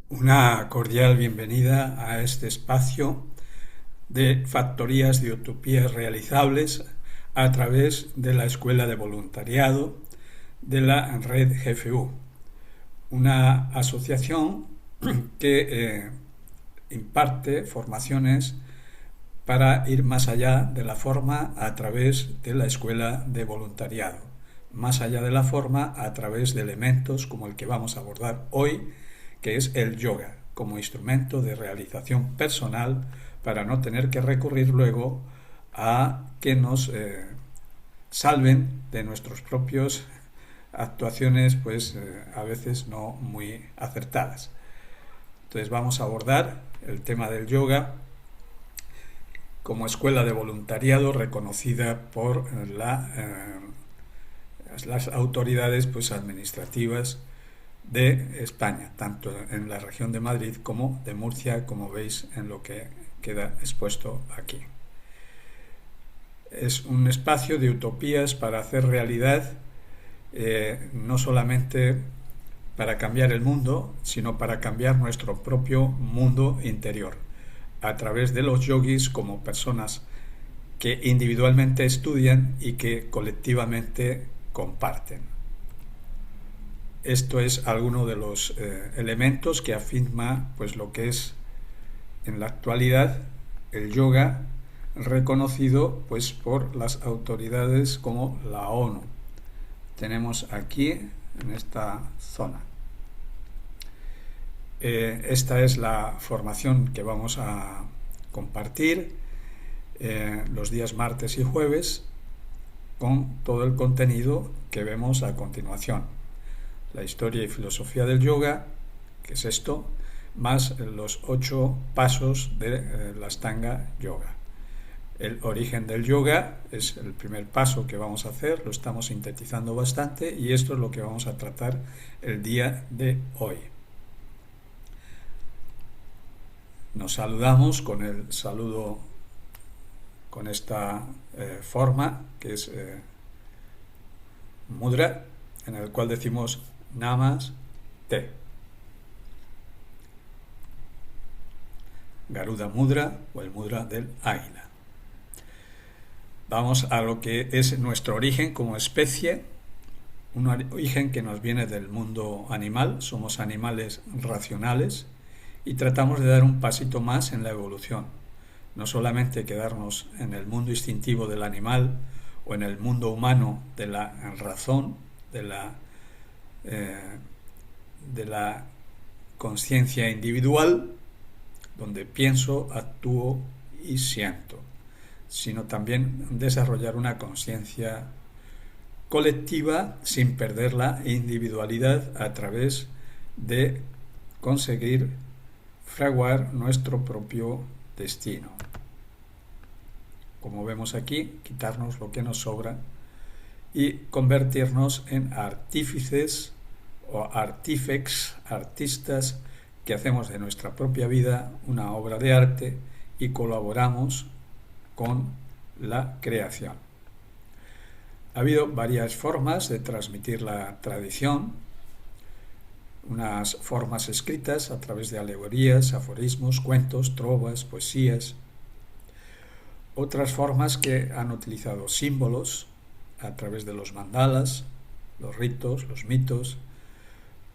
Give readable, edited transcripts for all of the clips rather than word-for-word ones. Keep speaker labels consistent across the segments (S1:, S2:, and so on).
S1: Una cordial bienvenida a este espacio de factorías de utopías realizables a través de la Escuela de Voluntariado de la Red GFU, una asociación que imparte formaciones para ir más allá de la forma a través de la Escuela de Voluntariado, más allá de la forma a través de elementos como el que vamos a abordar hoy, que es el yoga, como instrumento de realización personal para no tener que recurrir luego a que nos salven de nuestras propias actuaciones, pues a veces no muy acertadas. Entonces vamos a abordar el tema del yoga como escuela de voluntariado reconocida por las autoridades pues administrativas de España, tanto en la región de Madrid como de Murcia, como veis en lo que queda expuesto aquí. Es un espacio de utopías para hacer realidad, no solamente para cambiar el mundo, sino para cambiar nuestro propio mundo interior, a través de los yogis como personas que individualmente estudian y que colectivamente comparten. Esto es alguno de los elementos que afirma pues lo que es en la actualidad el yoga, reconocido pues por las autoridades como la ONU. Tenemos aquí en esta zona. Esta es la formación que vamos a compartir los días martes y jueves con todo el contenido que vemos a continuación. La historia y filosofía del yoga, que es esto, más los 8 pasos de la Ashtanga Yoga. El origen del yoga es el primer paso que vamos a hacer, lo estamos sintetizando bastante y esto es lo que vamos a tratar el día de hoy. Nos saludamos con el saludo, con esta forma que es mudra, en el cual decimos Namaste. Garuda Mudra o el mudra del águila. Vamos a lo que es nuestro origen como especie, un origen que nos viene del mundo animal, somos animales racionales y tratamos de dar un pasito más en la evolución, no solamente quedarnos en el mundo instintivo del animal o en el mundo humano de la razón, de la conciencia individual, donde pienso, actúo y siento, sino también desarrollar una conciencia colectiva sin perder la individualidad a través de conseguir fraguar nuestro propio destino. Como vemos aquí, quitarnos lo que nos sobra y convertirnos en artífices o artistas que hacemos de nuestra propia vida una obra de arte y colaboramos con la creación. Ha habido varias formas de transmitir la tradición, unas formas escritas a través de alegorías, aforismos, cuentos, trovas, poesías, otras formas que han utilizado símbolos a través de los mandalas, los ritos, los mitos,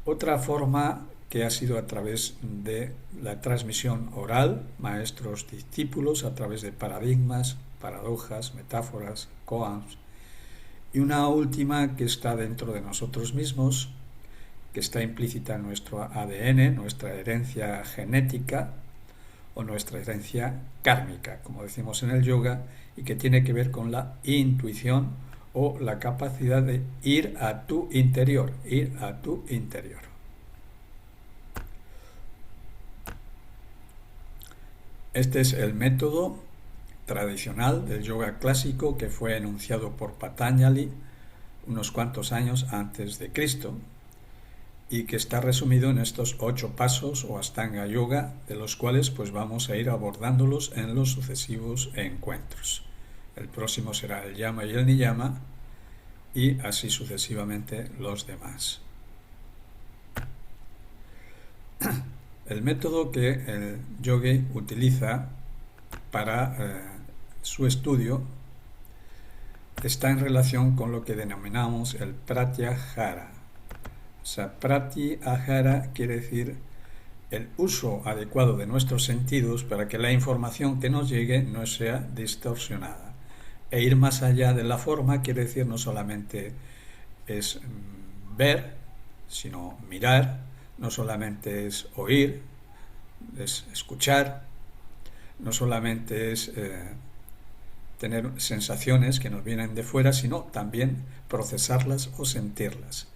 S1: otra forma que ha sido a través de la transmisión oral, maestros, discípulos, a través de paradigmas, paradojas, metáforas, koans, y una última que está dentro de nosotros mismos, que está implícita en nuestro ADN, nuestra herencia genética o nuestra herencia kármica, como decimos en el yoga, y que tiene que ver con la intuición o la capacidad de ir a tu interior, ir a tu interior. Este es el método tradicional del yoga clásico que fue enunciado por Patanjali unos cuantos años antes de Cristo y que está resumido en estos 8 pasos o Ashtanga Yoga, de los cuales pues vamos a ir abordándolos en los sucesivos encuentros. El próximo será el Yama y el Niyama y así sucesivamente los demás. El método que el yogi utiliza para su estudio está en relación con lo que denominamos el pratyahara. O sea, pratyahara quiere decir el uso adecuado de nuestros sentidos para que la información que nos llegue no sea distorsionada. E ir más allá de la forma quiere decir no solamente es ver, sino mirar, no solamente es oír, es escuchar, no solamente es tener sensaciones que nos vienen de fuera, sino también procesarlas o sentirlas.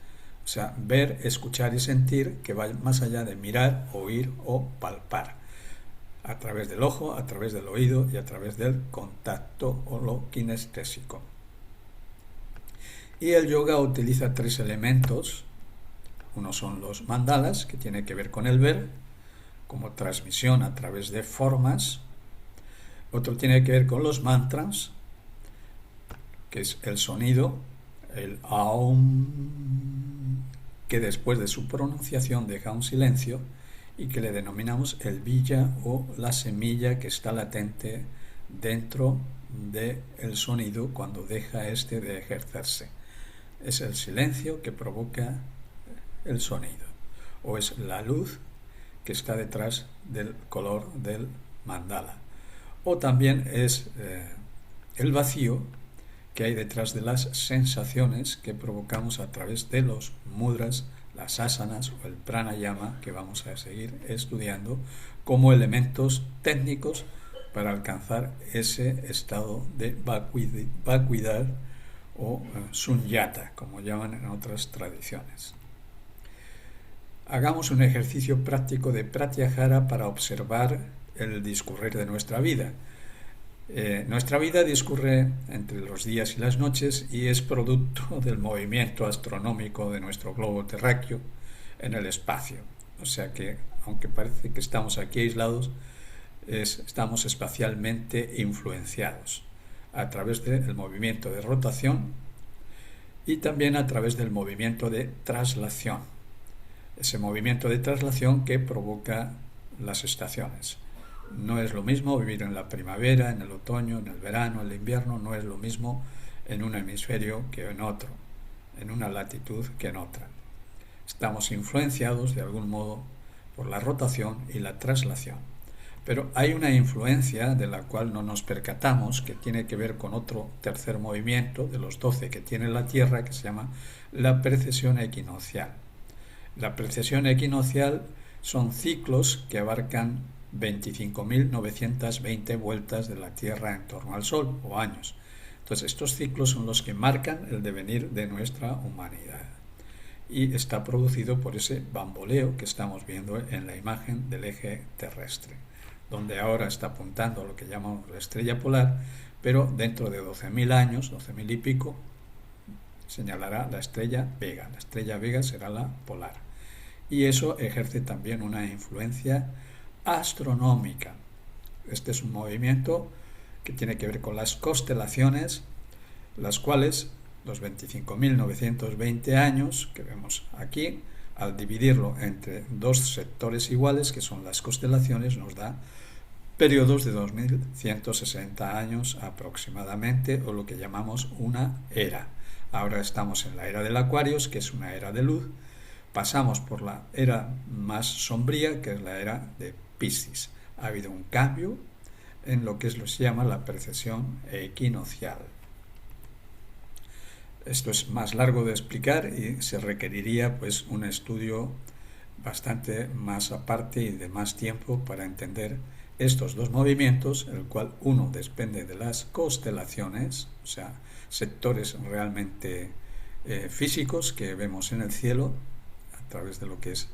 S1: O sea, ver, escuchar y sentir que va más allá de mirar, oír o palpar. A través del ojo, a través del oído y a través del contacto o lo kinestésico. Y el yoga utiliza 3 elementos. Uno son los mandalas, que tiene que ver con el ver, como transmisión a través de formas. Otro tiene que ver con los mantras, que es el sonido, el aum, que después de su pronunciación deja un silencio y que le denominamos el bija o la semilla que está latente dentro del sonido cuando deja este de ejercerse. Es el silencio que provoca el sonido, o es la luz que está detrás del color del mandala, o también es el vacío que hay detrás de las sensaciones que provocamos a través de los mudras, las asanas o el pranayama, que vamos a seguir estudiando como elementos técnicos para alcanzar ese estado de vacuidad o sunyata, como llaman en otras tradiciones. Hagamos un ejercicio práctico de pratyahara para observar el discurrir de nuestra vida. Nuestra vida discurre entre los días y las noches y es producto del movimiento astronómico de nuestro globo terráqueo en el espacio. O sea que, aunque parece que estamos aquí aislados, estamos espacialmente influenciados a través del movimiento de rotación y también a través del movimiento de traslación. Ese movimiento de traslación que provoca las estaciones. No es lo mismo vivir en la primavera, en el otoño, en el verano, en el invierno, no es lo mismo en un hemisferio que en otro, en una latitud que en otra. Estamos influenciados de algún modo por la rotación y la traslación. Pero hay una influencia de la cual no nos percatamos, que tiene que ver con otro tercer movimiento de los 12 que tiene la Tierra, que se llama la precesión equinoccial. La precesión equinoccial son ciclos que abarcan 25.920 vueltas de la Tierra en torno al Sol, o años. Entonces, estos ciclos son los que marcan el devenir de nuestra humanidad. Y está producido por ese bamboleo que estamos viendo en la imagen del eje terrestre, donde ahora está apuntando a lo que llamamos la estrella polar, pero dentro de 12.000 años, 12.000 y pico, señalará la estrella Vega. La estrella Vega será la polar. Y eso ejerce también una influencia astronómica. Este es un movimiento que tiene que ver con las constelaciones, las cuales los 25.920 años que vemos aquí, al dividirlo entre 2 sectores iguales, que son las constelaciones, nos da periodos de 2.160 años aproximadamente, o lo que llamamos una era. Ahora estamos en la era del Acuarios, que es una era de luz. Pasamos por la era más sombría, que es la era de Piscis. Ha habido un cambio en lo que se llama la precesión equinoccial. Esto es más largo de explicar y se requeriría pues un estudio bastante más aparte y de más tiempo para entender estos dos movimientos, el cual uno depende de las constelaciones, o sea, sectores realmente físicos que vemos en el cielo a través de lo que es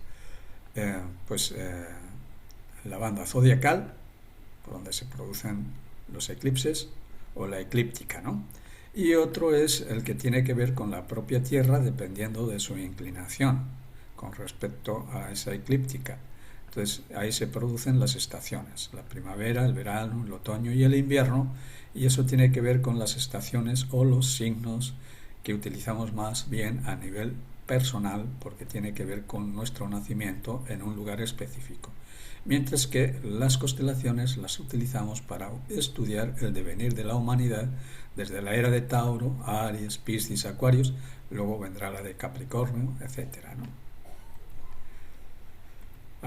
S1: la banda zodiacal, por donde se producen los eclipses, o la eclíptica, ¿no? Y otro es el que tiene que ver con la propia Tierra, dependiendo de su inclinación con respecto a esa eclíptica. Entonces ahí se producen las estaciones, la primavera, el verano, el otoño y el invierno, y eso tiene que ver con las estaciones o los signos que utilizamos más bien a nivel personal porque tiene que ver con nuestro nacimiento en un lugar específico, mientras que las constelaciones las utilizamos para estudiar el devenir de la humanidad desde la era de Tauro, Aries, Piscis, Acuarios, luego vendrá la de Capricornio, etcétera, ¿no?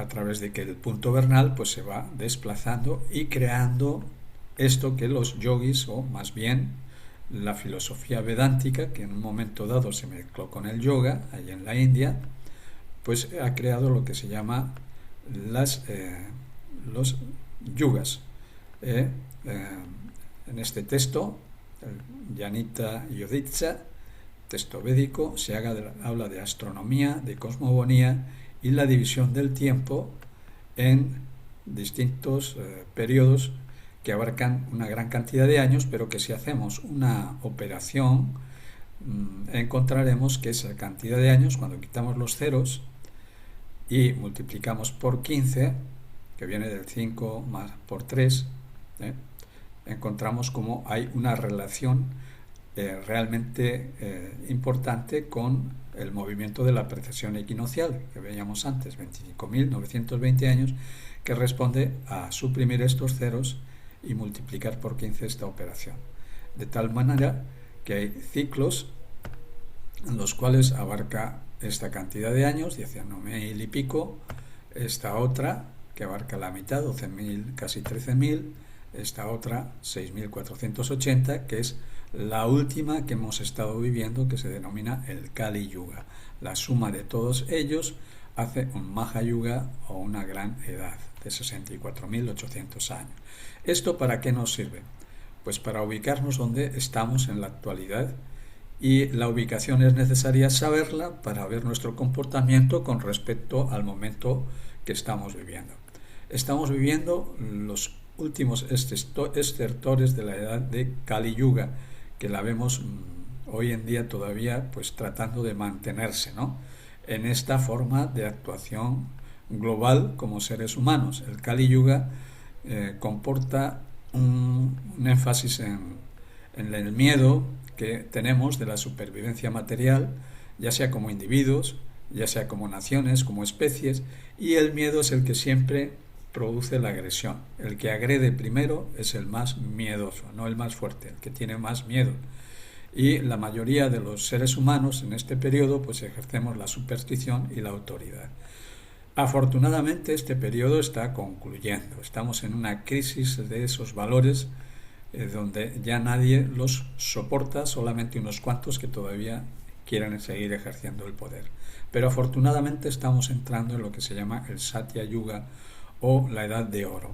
S1: A través de que el punto vernal pues se va desplazando y creando esto que los yogis, o más bien la filosofía vedántica, que en un momento dado se mezcló con el yoga, allá en la India, pues ha creado lo que se llama los yugas. En este texto, el Yanita Yoditsa, texto védico, se habla de astronomía, de cosmogonía y la división del tiempo en distintos periodos que abarcan una gran cantidad de años, pero que si hacemos una operación encontraremos que esa cantidad de años, cuando quitamos los ceros y multiplicamos por 15, que viene del 5 más por 3, encontramos como hay una relación realmente importante con el movimiento de la precesión equinoccial que veíamos antes, 25.920 años, que responde a suprimir estos ceros y multiplicar por 15 esta operación. De tal manera que hay ciclos en los cuales abarca esta cantidad de años, 19.000 y pico, esta otra que abarca la mitad, 12.000, casi 13.000, esta otra 6.480, que es la última que hemos estado viviendo, que se denomina el Kali Yuga. La suma de todos ellos hace un Maha Yuga, o una gran edad de 64.800 años. ¿Esto para qué nos sirve? Pues para ubicarnos donde estamos en la actualidad, y la ubicación es necesaria saberla para ver nuestro comportamiento con respecto al momento que estamos viviendo. Estamos viviendo los últimos estertores de la edad de Kali Yuga, que la vemos hoy en día todavía pues tratando de mantenerse, ¿no?, en esta forma de actuación global como seres humanos. El Kali Yuga comporta un énfasis en el miedo que tenemos de la supervivencia material, ya sea como individuos, ya sea como naciones, como especies, y el miedo es el que siempre produce la agresión. El que agrede primero es el más miedoso, no el más fuerte, el que tiene más miedo. Y la mayoría de los seres humanos en este periodo pues ejercemos la superstición y la autoridad. Afortunadamente este periodo está concluyendo. Estamos en una crisis de esos valores donde ya nadie los soporta, solamente unos cuantos que todavía quieren seguir ejerciendo el poder. Pero afortunadamente estamos entrando en lo que se llama el Satya Yuga, o la Edad de Oro.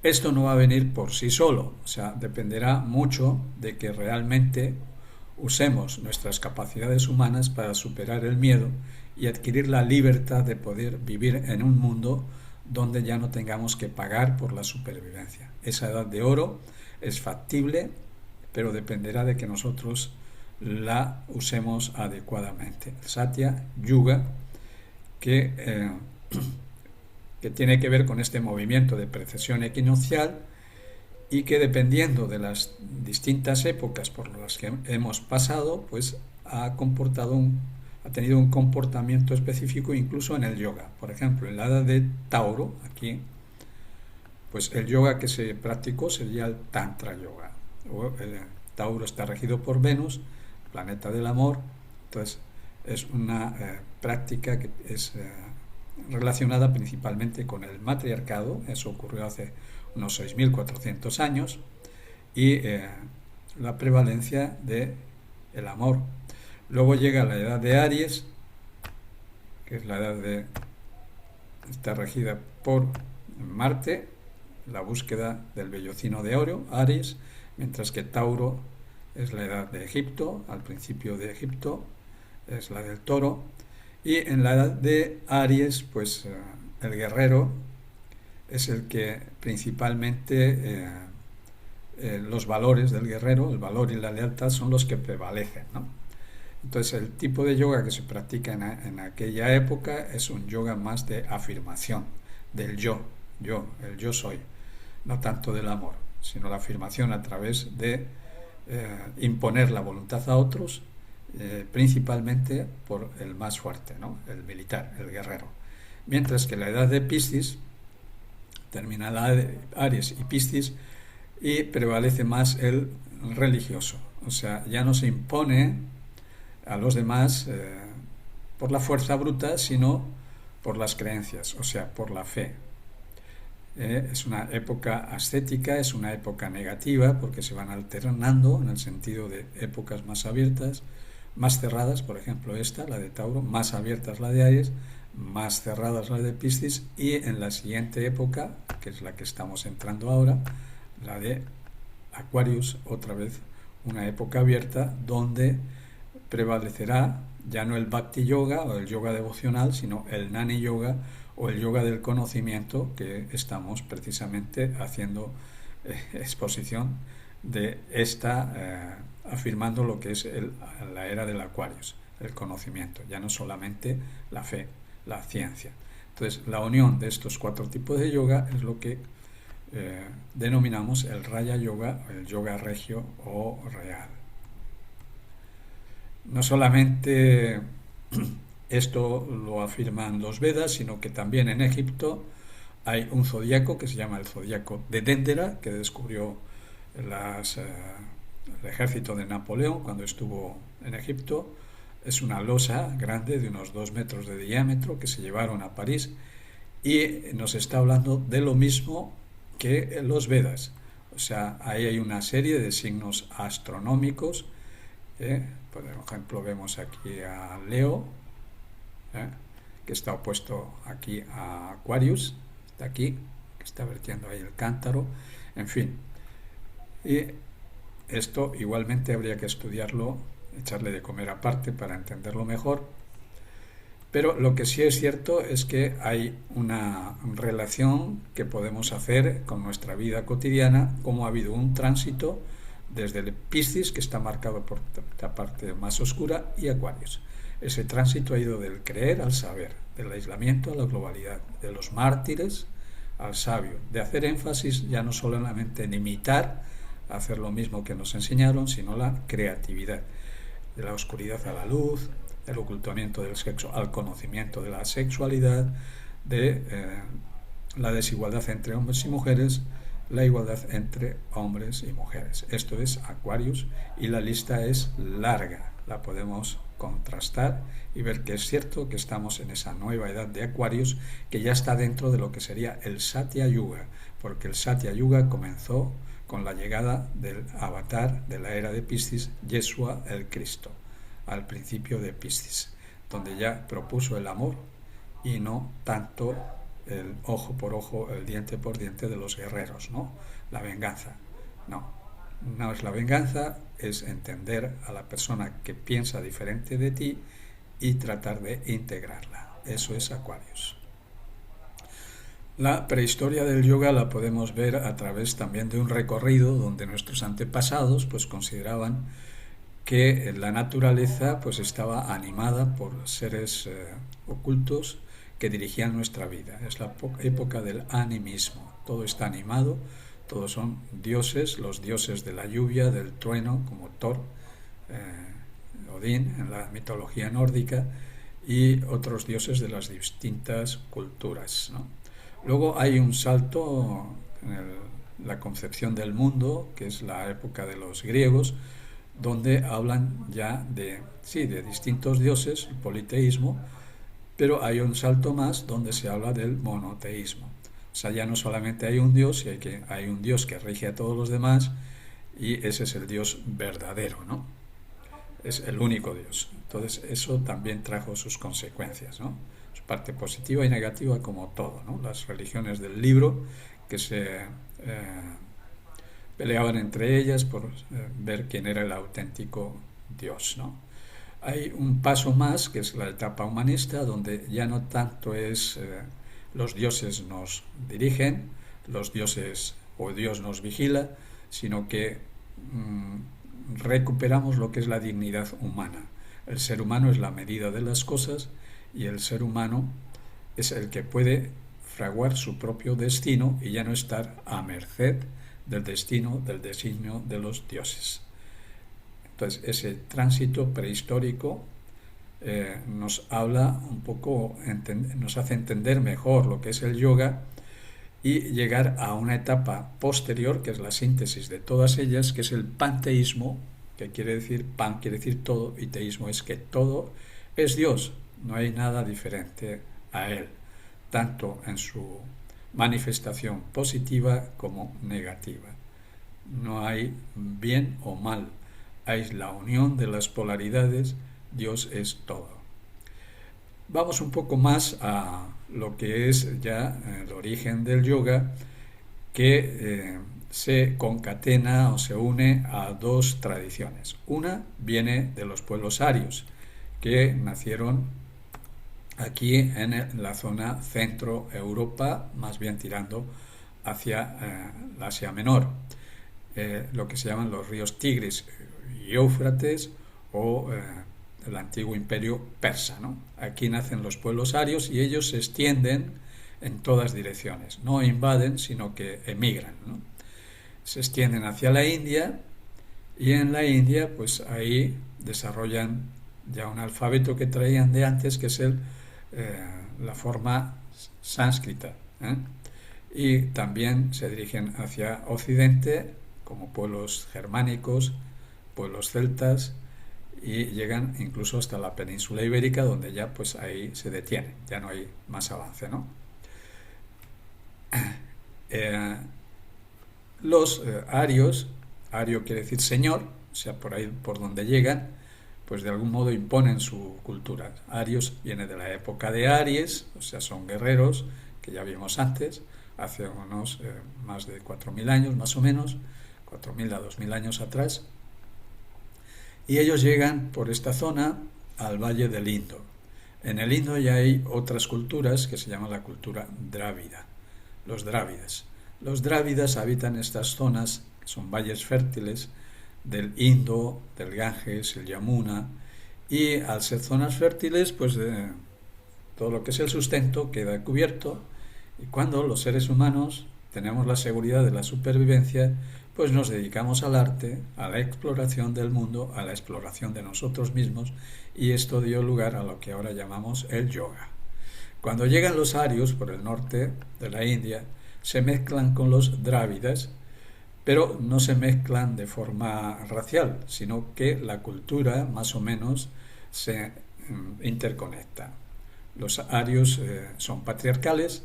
S1: Esto no va a venir por sí solo, o sea, dependerá mucho de que realmente usemos nuestras capacidades humanas para superar el miedo y adquirir la libertad de poder vivir en un mundo donde ya no tengamos que pagar por la supervivencia. Esa Edad de Oro es factible, pero dependerá de que nosotros la usemos adecuadamente. Satya Yuga, que tiene que ver con este movimiento de precesión equinoccial, y que dependiendo de las distintas épocas por las que hemos pasado, pues ha tenido un comportamiento específico incluso en el yoga. Por ejemplo, en la edad de Tauro, aquí, pues el yoga que se practicó sería el Tantra Yoga. Tauro está regido por Venus, planeta del amor, entonces es una práctica que es relacionada principalmente con el matriarcado. Eso ocurrió hace unos 6.400 años, y la prevalencia del amor. Luego llega la edad de Aries, que es la edad está regida por Marte, la búsqueda del vellocino de oro, Aries, mientras que Tauro es la edad de Egipto, al principio de Egipto es la del toro, y en la edad de Aries pues el guerrero es el que principalmente los valores del guerrero, el valor y la lealtad, son los que prevalecen, ¿no? Entonces el tipo de yoga que se practica en aquella época es un yoga más de afirmación, del el yo soy, no tanto del amor, sino la afirmación a través de imponer la voluntad a otros principalmente por el más fuerte, ¿no? El militar, el guerrero. Mientras que la edad de Piscis, termina la de Aries y Piscis, y prevalece más el religioso. O sea, ya no se impone a los demás por la fuerza bruta, sino por las creencias, o sea, por la fe. Es una época ascética, es una época negativa, porque se van alternando en el sentido de épocas más abiertas, más cerradas, por ejemplo esta, la de Tauro, más abiertas la de Aries, más cerradas la de Piscis, y en la siguiente época, que es la que estamos entrando ahora, la de Aquarius, otra vez una época abierta donde prevalecerá ya no el Bhakti Yoga o el yoga devocional, sino el Jnani Yoga o el yoga del conocimiento, que estamos precisamente haciendo exposición de esta, afirmando lo que es la era del Aquarius, el conocimiento, ya no solamente la fe, la ciencia. Entonces, la unión de estos 4 tipos de yoga es lo que denominamos el Raya Yoga, el yoga regio o real. No solamente esto lo afirman los Vedas, sino que también en Egipto hay un zodiaco que se llama el zodiaco de Dendera, que descubrió el ejército de Napoleón cuando estuvo en Egipto. Es una losa grande de unos 2 metros de diámetro que se llevaron a París, y nos está hablando de lo mismo que los Vedas. O sea, ahí hay una serie de signos astronómicos. Por ejemplo, vemos aquí a Leo, que está opuesto aquí a Aquarius, está aquí, que está vertiendo ahí el cántaro, en fin. Y esto igualmente habría que estudiarlo, echarle de comer aparte para entenderlo mejor. Pero lo que sí es cierto es que hay una relación que podemos hacer con nuestra vida cotidiana, como ha habido un tránsito desde el Piscis, que está marcado por la parte más oscura, y Aquarius. Ese tránsito ha ido del creer al saber, del aislamiento a la globalidad, de los mártires al sabio, de hacer énfasis ya no solamente en imitar, hacer lo mismo que nos enseñaron, sino la creatividad, de la oscuridad a la luz, del ocultamiento del sexo al conocimiento de la sexualidad, de la desigualdad entre hombres y mujeres, la igualdad entre hombres y mujeres. Esto es Aquarius, y la lista es larga. La podemos contrastar y ver que es cierto que estamos en esa nueva edad de Aquarius, que ya está dentro de lo que sería el Satya Yuga, porque el Satya Yuga comenzó con la llegada del avatar de la era de Piscis, Yeshua el Cristo, al principio de Piscis, donde ya propuso el amor y no tanto el ojo por ojo, el diente por diente de los guerreros, ¿no? La venganza. No es la venganza, es entender a la persona que piensa diferente de ti y tratar de integrarla. Eso es Aquarius. La prehistoria del yoga la podemos ver a través también de un recorrido donde nuestros antepasados pues consideraban que la naturaleza pues estaba animada por seres ocultos que dirigían nuestra vida. Es la época del animismo. Todo está animado, todos son dioses, los dioses de la lluvia, del trueno, como Thor, Odín en la mitología nórdica, y otros dioses de las distintas culturas, ¿no? Luego hay un salto en la concepción del mundo, que es la época de los griegos, donde hablan ya de distintos dioses, el politeísmo, pero hay un salto más donde se habla del monoteísmo. O sea, ya no solamente hay un dios, sino que hay un dios que rige a todos los demás, y ese es el dios verdadero, ¿no? Es el único dios. Entonces eso también trajo sus consecuencias, ¿no? Su parte positiva y negativa, como todo, ¿no? Las religiones del libro que se peleaban entre ellas por ver quién era el auténtico Dios, ¿no? Hay un paso más, que es la etapa humanista, donde ya no tanto es los dioses nos dirigen, los dioses o Dios nos vigila, sino que recuperamos lo que es la dignidad humana. El ser humano es la medida de las cosas, y el ser humano es el que puede fraguar su propio destino y ya no estar a merced del destino, del designio de los dioses. Entonces, ese tránsito prehistórico nos habla un poco, nos hace entender mejor lo que es el yoga y llegar a una etapa posterior, que es la síntesis de todas ellas, que es el panteísmo, que quiere decir, pan quiere decir todo, y teísmo es que todo es Dios, no hay nada diferente a Él, tanto en su manifestación positiva como negativa. No hay bien o mal, hay la unión de las polaridades, Dios es todo. Vamos un poco más a lo que es ya el origen del yoga, que se concatena o se une a dos tradiciones. Una viene de los pueblos arios, que nacieron aquí en la zona centro Europa, más bien tirando hacia la Asia Menor, lo que se llaman los ríos Tigris y Éufrates o el antiguo imperio persa, ¿no? Aquí nacen los pueblos arios y ellos se extienden en todas direcciones, no invaden, sino que emigran, ¿no? Se extienden hacia la India y en la India pues ahí desarrollan ya un alfabeto que traían de antes, que es la forma sánscrita, ¿eh? Y también se dirigen hacia Occidente como pueblos germánicos, pueblos celtas, y llegan incluso hasta la península ibérica, donde ya pues ahí se detienen, ya no hay más avance, ¿no? Los arios, ario quiere decir señor, o sea, por ahí por donde llegan, pues de algún modo imponen su cultura. Arios viene de la época de Aries, o sea, son guerreros, que ya vimos antes, hace unos más de 4.000 años, más o menos, 4.000 a 2.000 años atrás, y ellos llegan por esta zona al Valle del Indo. En el Indo ya hay otras culturas que se llaman la cultura drávida, los drávidas. Los drávidas habitan estas zonas, que son valles fértiles, del Indo, del Ganges, el Yamuna, y al ser zonas fértiles, pues todo lo que es el sustento queda cubierto, y cuando los seres humanos tenemos la seguridad de la supervivencia, pues nos dedicamos al arte, a la exploración del mundo, a la exploración de nosotros mismos, y esto dio lugar a lo que ahora llamamos el yoga. Cuando llegan los arios por el norte de la India, se mezclan con los drávidas, pero no se mezclan de forma racial, sino que la cultura más o menos se interconecta. Los arios son patriarcales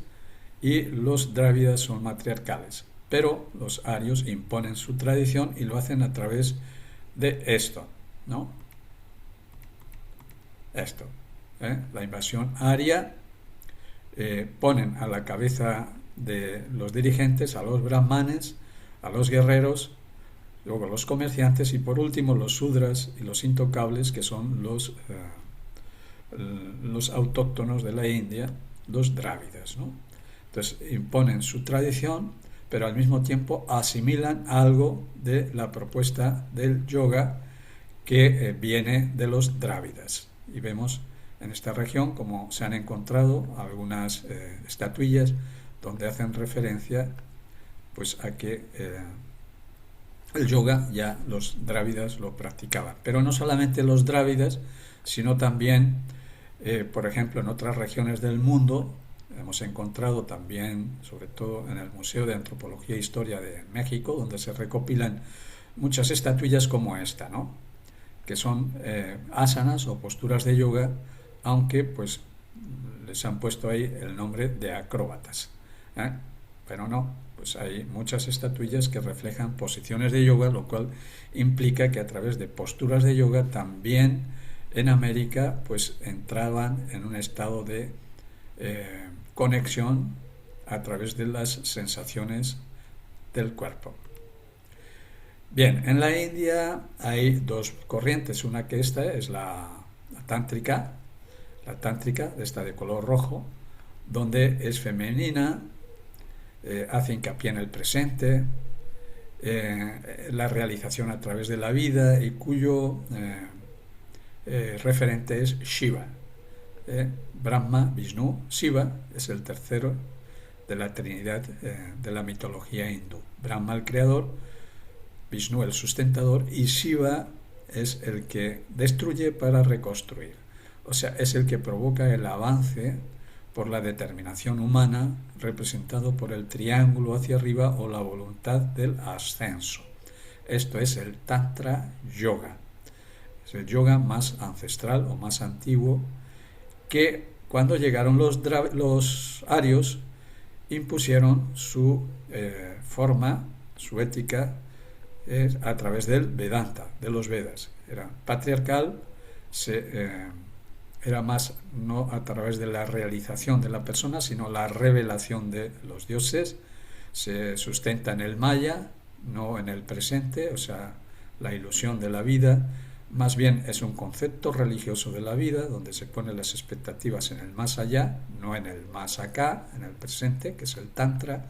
S1: y los drávidas son matriarcales, pero los arios imponen su tradición y lo hacen a través de esto, ¿no? Esto, la invasión aria, ponen a la cabeza de los dirigentes a los brahmanes, a los guerreros, luego los comerciantes y por último los sudras y los intocables, que son los autóctonos de la India, los drávidas, ¿no? Entonces imponen su tradición, pero al mismo tiempo asimilan algo de la propuesta del yoga que viene de los drávidas. Y vemos en esta región como se han encontrado algunas estatuillas donde hacen referencia pues a que el yoga ya los drávidas lo practicaban. Pero no solamente los drávidas, sino también, por ejemplo, en otras regiones del mundo, hemos encontrado también, sobre todo en el Museo de Antropología e Historia de México, donde se recopilan muchas estatuillas como esta, ¿no? Que son asanas o posturas de yoga, aunque pues les han puesto ahí el nombre de acróbatas, pero no, pues hay muchas estatuillas que reflejan posiciones de yoga, lo cual implica que a través de posturas de yoga también en América pues entraban en un estado de conexión a través de las sensaciones del cuerpo. Bien, en la India hay dos corrientes, una que esta es la tántrica, esta de color rojo, donde es femenina, hace hincapié en el presente, la realización a través de la vida y cuyo referente es Shiva. Brahma, Vishnu, Shiva es el tercero de la Trinidad de la mitología hindú. Brahma el creador, Vishnu el sustentador y Shiva es el que destruye para reconstruir. O sea, es el que provoca el avance por la determinación humana, representado por el triángulo hacia arriba o la voluntad del ascenso. Esto es el Tantra Yoga. Es el yoga más ancestral o más antiguo que cuando llegaron los arios impusieron su forma, su ética, a través del Vedanta, de los Vedas. Era patriarcal, era más no a través de la realización de la persona, sino la revelación de los dioses. Se sustenta en el Maya, no en el presente, o sea, la ilusión de la vida. Más bien es un concepto religioso de la vida, donde se ponen las expectativas en el más allá, no en el más acá, en el presente, que es el Tantra,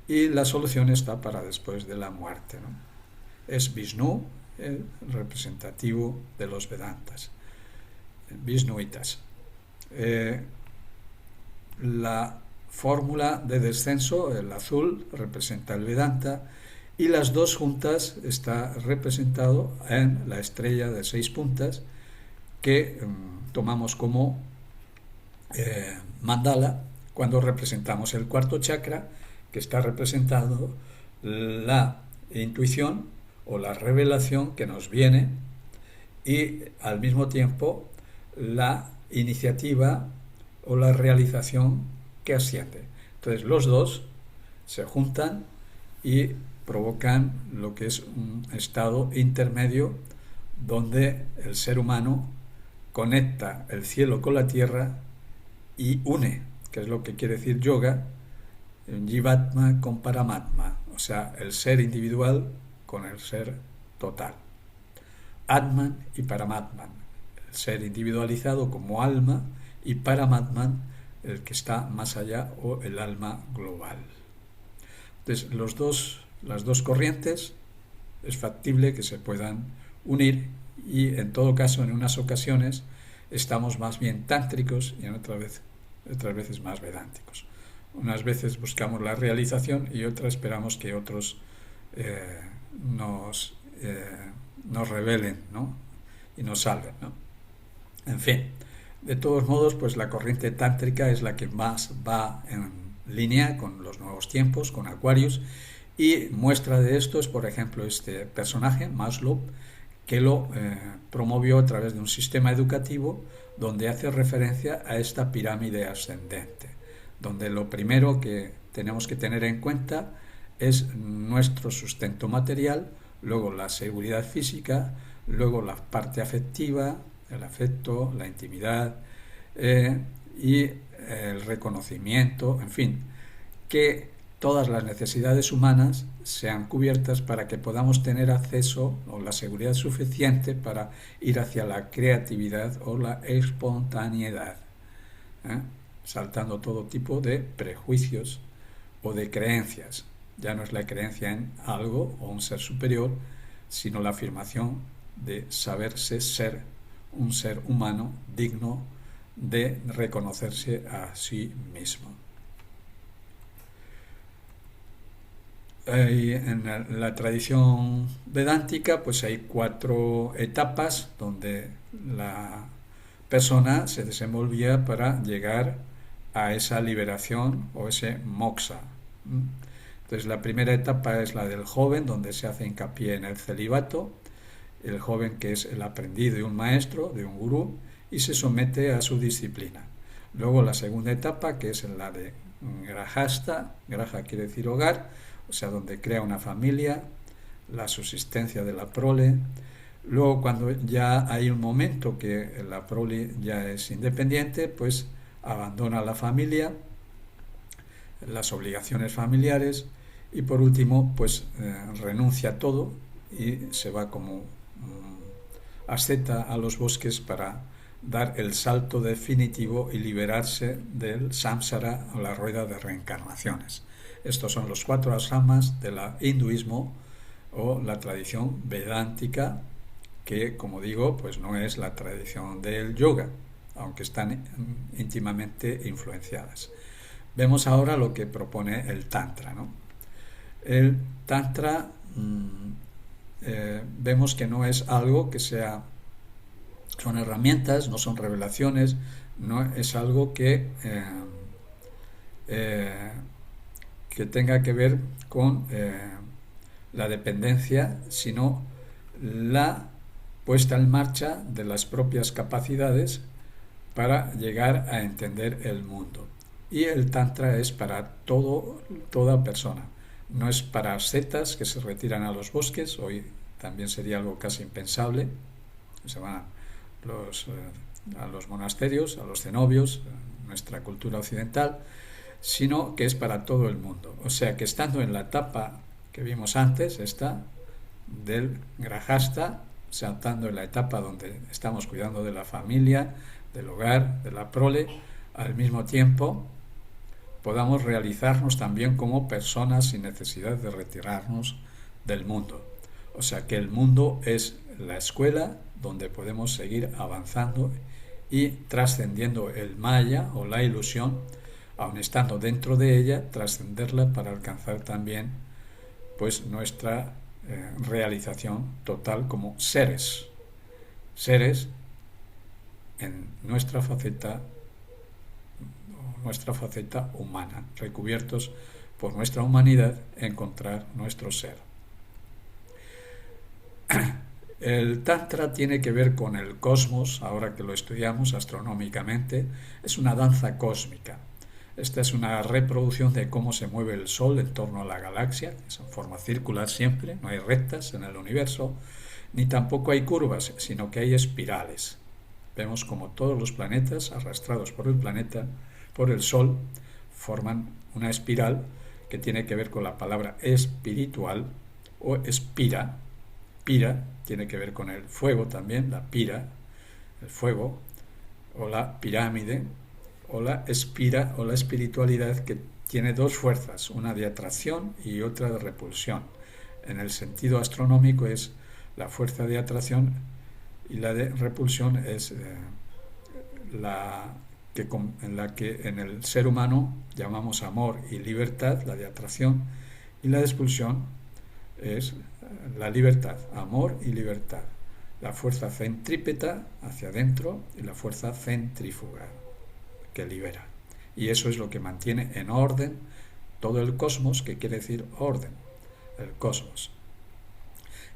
S1: y la solución está para después de la muerte, ¿no? Es Vishnu, el representativo de los Vedantas, Vishnuitas. La fórmula de descenso, el azul, representa el Vedanta, y las dos juntas está representado en la estrella de 6 puntas que tomamos como mandala cuando representamos el cuarto chakra, que está representando la intuición o la revelación que nos viene, y al mismo tiempo la iniciativa o la realización que asciende. Entonces los dos se juntan y provocan lo que es un estado intermedio donde el ser humano conecta el cielo con la tierra y une, que es lo que quiere decir yoga, Jivatma con Paramatma, o sea, el ser individual con el ser total. Atman y Paramatman, el ser individualizado como alma, y Paramatman, el que está más allá, o el alma global. Entonces, las dos corrientes es factible que se puedan unir, y en todo caso, en unas ocasiones estamos más bien tántricos y en otras veces más vedánticos. Unas veces buscamos la realización y otras esperamos que otros nos revelen, ¿no? Y nos salven, ¿no? En fin, de todos modos, pues la corriente tántrica es la que más va en línea con los nuevos tiempos, con Aquarius, y muestra de esto es, por ejemplo, este personaje, Maslow, que lo promovió a través de un sistema educativo donde hace referencia a esta pirámide ascendente, donde lo primero que tenemos que tener en cuenta es nuestro sustento material, luego la seguridad física, luego la parte afectiva, el afecto, la intimidad y el reconocimiento, en fin, que todas las necesidades humanas sean cubiertas para que podamos tener acceso o la seguridad suficiente para ir hacia la creatividad o la espontaneidad, saltando todo tipo de prejuicios o de creencias. Ya no es la creencia en algo o un ser superior, sino la afirmación de saberse ser un ser humano digno de reconocerse a sí mismo. En la tradición vedántica pues hay 4 etapas donde la persona se desenvolvía para llegar a esa liberación o ese moksha. Entonces la primera etapa es la del joven, donde se hace hincapié en el celibato, el joven que es el aprendiz de un maestro, de un gurú, y se somete a su disciplina. Luego la segunda etapa, que es la de grahasta, graha quiere decir hogar, o sea, donde crea una familia, la subsistencia de la prole. Luego, cuando ya hay un momento que la prole ya es independiente, pues abandona la familia, las obligaciones familiares, y por último, pues renuncia a todo y se va como asceta a los bosques para dar el salto definitivo y liberarse del samsara, o la rueda de reencarnaciones. Estos son los 4 asramas del hinduismo o la tradición vedántica, que, como digo, pues no es la tradición del yoga, aunque están íntimamente influenciadas. Vemos ahora lo que propone el Tantra, ¿no? El Tantra vemos que no es algo que sea, son herramientas, no son revelaciones, no es algo eh, que tenga que ver con la dependencia, sino la puesta en marcha de las propias capacidades para llegar a entender el mundo. Y el Tantra es para toda persona. No es para ascetas que se retiran a los bosques, hoy también sería algo casi impensable, se van a los monasterios, a los cenobios, nuestra cultura occidental, sino que es para todo el mundo. O sea que estando en la etapa que vimos antes, esta del grajasta, saltando en la etapa donde estamos cuidando de la familia, del hogar, de la prole, al mismo tiempo podamos realizarnos también como personas sin necesidad de retirarnos del mundo. O sea que el mundo es la escuela donde podemos seguir avanzando y trascendiendo el maya o la ilusión, aun estando dentro de ella, trascenderla para alcanzar también pues nuestra realización total como seres en nuestra faceta humana, recubiertos por nuestra humanidad, encontrar nuestro ser. El Tantra tiene que ver con el cosmos, ahora que lo estudiamos astronómicamente, es una danza cósmica. Esta es una reproducción de cómo se mueve el Sol en torno a la galaxia, es en forma circular siempre, no hay rectas en el universo, ni tampoco hay curvas, sino que hay espirales. Vemos como todos los planetas, arrastrados por el Sol, forman una espiral que tiene que ver con la palabra espiritual o espira. Pira tiene que ver con el fuego también, la pira, el fuego, o la pirámide, o la espira o la espiritualidad, que tiene dos fuerzas, una de atracción y otra de repulsión. En el sentido astronómico es la fuerza de atracción y la de repulsión es en la que en el ser humano llamamos amor y libertad, la de atracción, y la de expulsión es la libertad, amor y libertad, la fuerza centrípeta hacia adentro y la fuerza centrífuga que libera. Y eso es lo que mantiene en orden todo el cosmos, que quiere decir orden, el cosmos.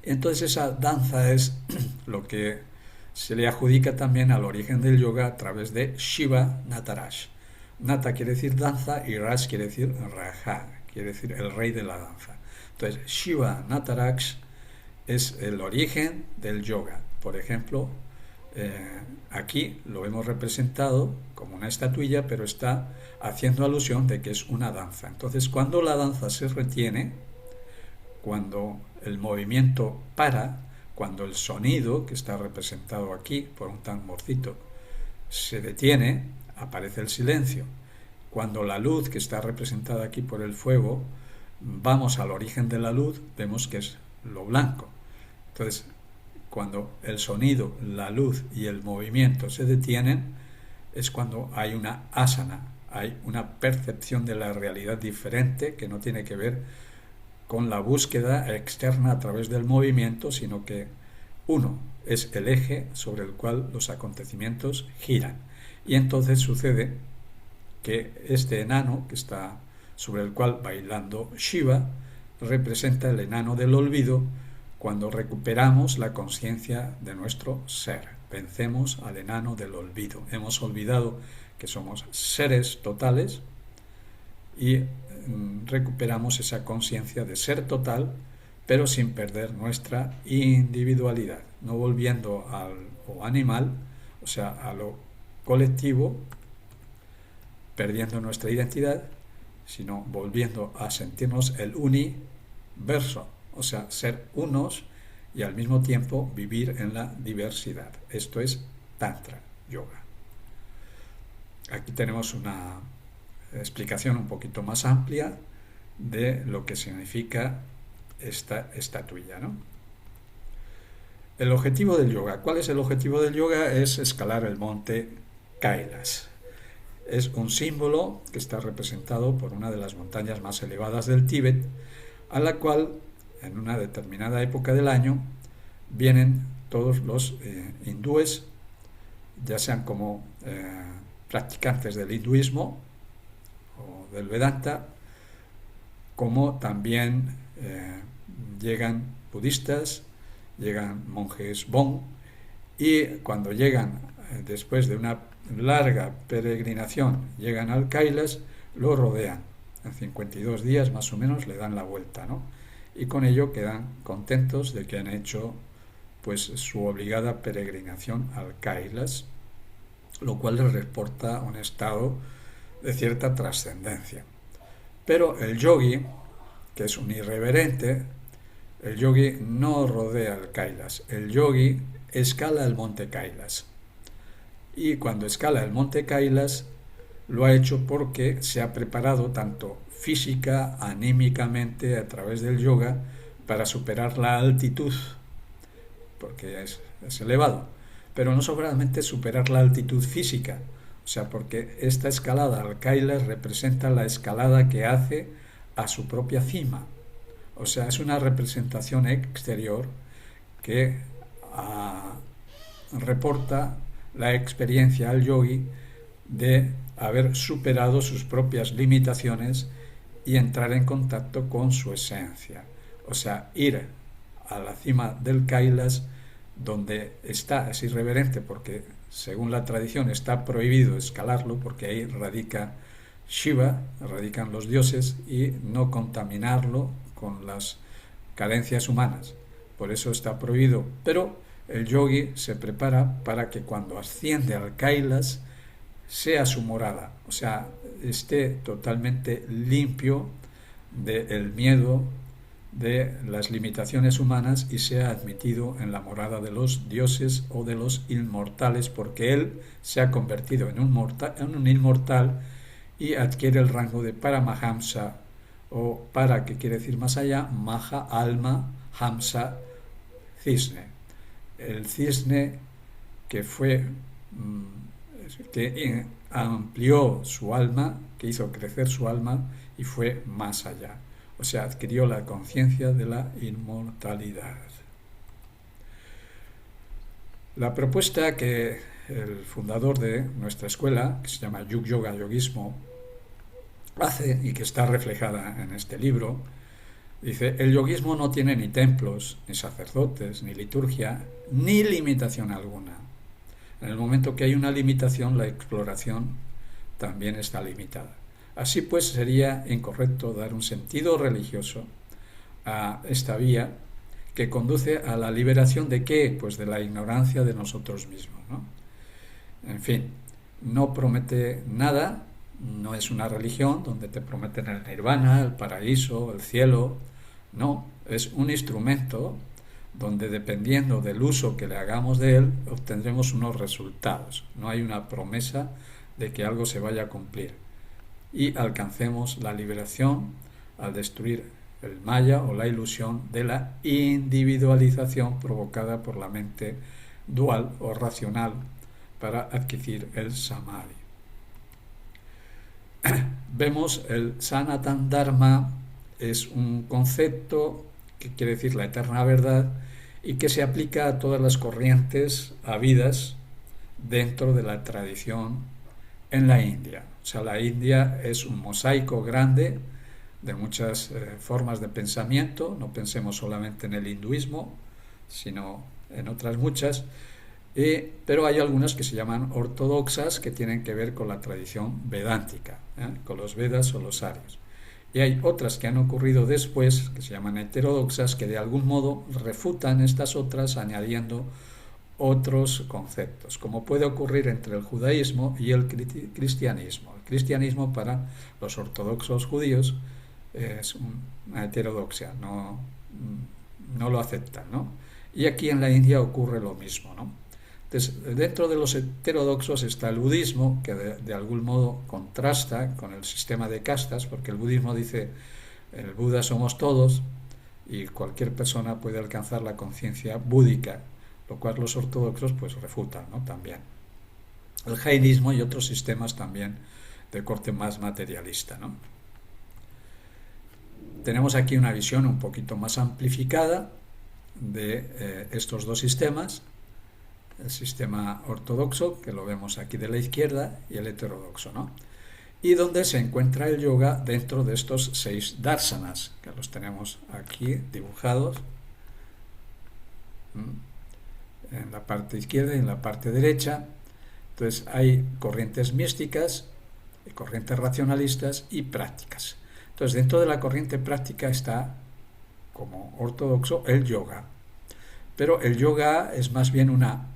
S1: Entonces esa danza es lo que se le adjudica también al origen del yoga a través de Shiva Nataraj. Nata quiere decir danza y Raj quiere decir Raja, quiere decir el rey de la danza. Entonces Shiva Nataraj es el origen del yoga. Por ejemplo, aquí lo hemos representado como una estatuilla, pero está haciendo alusión de que es una danza. Entonces, cuando la danza se retiene, cuando el movimiento para, cuando el sonido, que está representado aquí por un tamborcito, se detiene, aparece el silencio. Cuando la luz, que está representada aquí por el fuego, vamos al origen de la luz, vemos que es lo blanco. Entonces, cuando el sonido, la luz y el movimiento se detienen, es cuando hay una asana, hay una percepción de la realidad diferente que no tiene que ver con la búsqueda externa a través del movimiento, sino que uno es el eje sobre el cual los acontecimientos giran. Y entonces sucede que este enano que está sobre el cual bailando Shiva representa el enano del olvido. Cuando recuperamos la conciencia de nuestro ser, vencemos al enano del olvido. Hemos olvidado que somos seres totales y recuperamos esa conciencia de ser total, pero sin perder nuestra individualidad, no volviendo al animal, o sea, a lo colectivo, perdiendo nuestra identidad, sino volviendo a sentirnos el universo. O sea, ser unos y al mismo tiempo vivir en la diversidad. Esto es Tantra Yoga. Aquí tenemos una explicación un poquito más amplia de lo que significa esta estatuilla, ¿no? El objetivo del yoga. ¿Cuál es el objetivo del yoga? Es escalar el monte Kailas. Es un símbolo que está representado por una de las montañas más elevadas del Tíbet, a la cual en una determinada época del año, vienen todos los hindúes, ya sean como practicantes del hinduismo o del Vedanta, como también llegan budistas, llegan monjes Bon, y cuando llegan, después de una larga peregrinación, llegan al Kailas, lo rodean. En 52 días más o menos le dan la vuelta, ¿no? Y con ello quedan contentos de que han hecho pues su obligada peregrinación al Kailas, lo cual les reporta un estado de cierta trascendencia. Pero el yogi, que es un irreverente, el yogi no rodea el Kailas, el yogi escala el monte Kailas. Y cuando escala el monte Kailas, lo ha hecho porque se ha preparado tanto física, anímicamente, a través del yoga, para superar la altitud, porque es elevado, pero no solamente superar la altitud física, o sea, porque esta escalada al Kailas representa la escalada que hace a su propia cima, o sea, es una representación exterior que reporta la experiencia al yogi de haber superado sus propias limitaciones y entrar en contacto con su esencia, o sea, ir a la cima del Kailas, donde es irreverente porque según la tradición está prohibido escalarlo porque ahí radica Shiva, radican los dioses, y no contaminarlo con las carencias humanas, por eso está prohibido. Pero el yogi se prepara para que cuando asciende al Kailas sea su morada, o sea, esté totalmente limpio del miedo, de las limitaciones humanas, y sea admitido en la morada de los dioses o de los inmortales, porque él se ha convertido en un inmortal y adquiere el rango de Paramahamsa, o para, que quiere decir más allá, Maha, alma, Hamsa, cisne. El cisne que fue que amplió su alma, que hizo crecer su alma y fue más allá. O sea, adquirió la conciencia de la inmortalidad. La propuesta que el fundador de nuestra escuela, que se llama Yug Yoga Yogismo, hace y que está reflejada en este libro, dice: el yoguismo no tiene ni templos, ni sacerdotes, ni liturgia, ni limitación alguna. En el momento que hay una limitación, la exploración también está limitada. Así pues, sería incorrecto dar un sentido religioso a esta vía que conduce a la liberación ¿de qué? Pues de la ignorancia de nosotros mismos, ¿no? En fin, no promete nada, no es una religión donde te prometen el nirvana, el paraíso, el cielo, no, es un instrumento donde, dependiendo del uso que le hagamos de él, obtendremos unos resultados. No hay una promesa de que algo se vaya a cumplir y alcancemos la liberación al destruir el maya o la ilusión de la individualización provocada por la mente dual o racional para adquirir el samadhi. Vemos el Sanatan Dharma es un concepto que quiere decir la eterna verdad y que se aplica a todas las corrientes habidas dentro de la tradición en la India. O sea, la India es un mosaico grande de muchas formas de pensamiento. No pensemos solamente en el hinduismo, sino en otras muchas. Pero hay algunas que se llaman ortodoxas, que tienen que ver con la tradición vedántica, con los Vedas o los Aryas. Y hay otras que han ocurrido después, que se llaman heterodoxas, que de algún modo refutan estas otras añadiendo otros conceptos, como puede ocurrir entre el judaísmo y el cristianismo. El cristianismo, para los ortodoxos judíos, es una heterodoxia, no lo aceptan, ¿no? Y aquí en la India ocurre lo mismo, ¿no? Entonces, dentro de los heterodoxos está el budismo, que de algún modo contrasta con el sistema de castas, porque el budismo dice: el Buda somos todos y cualquier persona puede alcanzar la conciencia búdica, lo cual los ortodoxos pues refutan, ¿no? También el jainismo y otros sistemas también de corte más materialista, ¿no? tenemos aquí una visión un poquito más amplificada de estos dos sistemas, el sistema ortodoxo, que lo vemos aquí de la izquierda, y el heterodoxo, ¿no? Y donde se encuentra el yoga dentro de estos 6 darsanas, que los tenemos aquí dibujados en la parte izquierda y en la parte derecha. Entonces hay corrientes místicas, corrientes racionalistas y prácticas. Entonces dentro de la corriente práctica está, como ortodoxo, el yoga. Pero el yoga es más bien una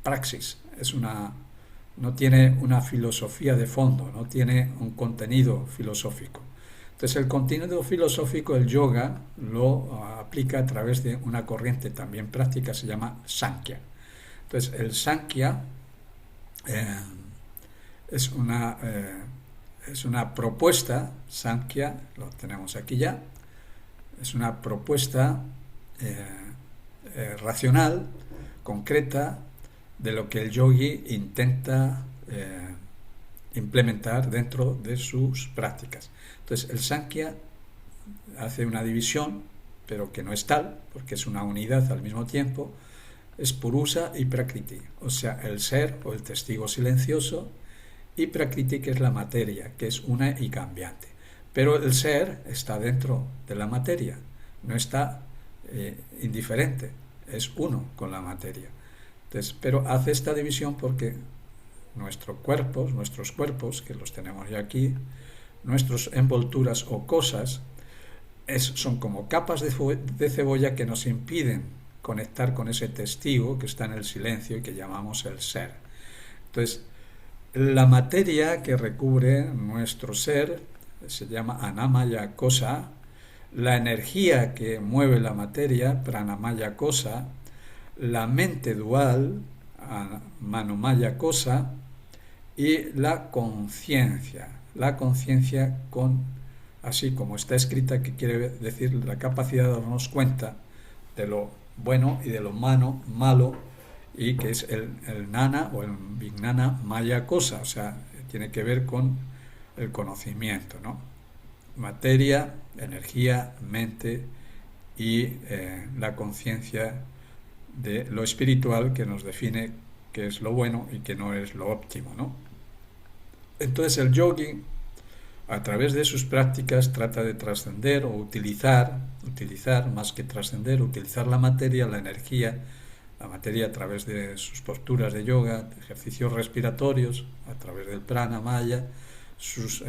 S1: praxis, no tiene una filosofía de fondo, no tiene un contenido filosófico. Entonces el contenido filosófico, el yoga, lo aplica a través de una corriente también práctica, se llama Sankhya. Entonces el Sankhya es una propuesta, Sankhya, lo tenemos aquí ya, es una propuesta racional, concreta, de lo que el yogi intenta implementar dentro de sus prácticas. Entonces el Sankhya hace una división, pero que no es tal, porque es una unidad al mismo tiempo, es Purusa y Prakriti, o sea, el ser o el testigo silencioso, y Prakriti, que es la materia, que es una y cambiante. Pero el ser está dentro de la materia, no está indiferente, es uno con la materia. Entonces, pero hace esta división porque nuestros cuerpos, que los tenemos ya aquí, nuestras envolturas o cosas, son como capas de cebolla que nos impiden conectar con ese testigo que está en el silencio y que llamamos el ser. Entonces, la materia que recubre nuestro ser se llama Anamaya Kosa, la energía que mueve la materia, Pranamaya Kosa, la mente dual, Manomaya Kosa, y la conciencia así como está escrita, que quiere decir la capacidad de darnos cuenta de lo bueno y de lo malo, y que es el nana o el vignana maya kosa, o sea, tiene que ver con el conocimiento, ¿no? Materia, energía, mente y la conciencia de lo espiritual, que nos define qué es lo bueno y qué no es lo óptimo, ¿no? Entonces el yogi, a través de sus prácticas, trata de trascender o utilizar más que trascender, utilizar la materia, la energía, la materia a través de sus posturas de yoga, ejercicios respiratorios, a través del prana maya, sus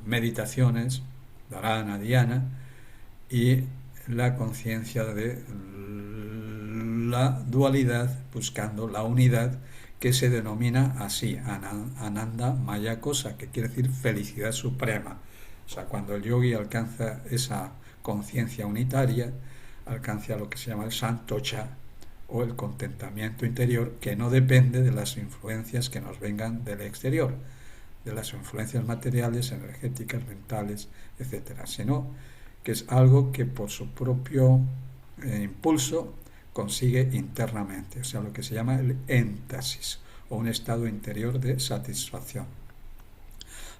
S1: meditaciones, dharana, dhyana, y la conciencia de la dualidad, buscando la unidad, que se denomina así, Ananda Maya Kosa, que quiere decir felicidad suprema. O sea, cuando el yogi alcanza esa conciencia unitaria, alcanza lo que se llama el santocha, o el contentamiento interior, que no depende de las influencias que nos vengan del exterior, de las influencias materiales, energéticas, mentales, etcétera, sino que es algo que por su propio impulso consigue internamente, o sea, lo que se llama el éntasis, o un estado interior de satisfacción.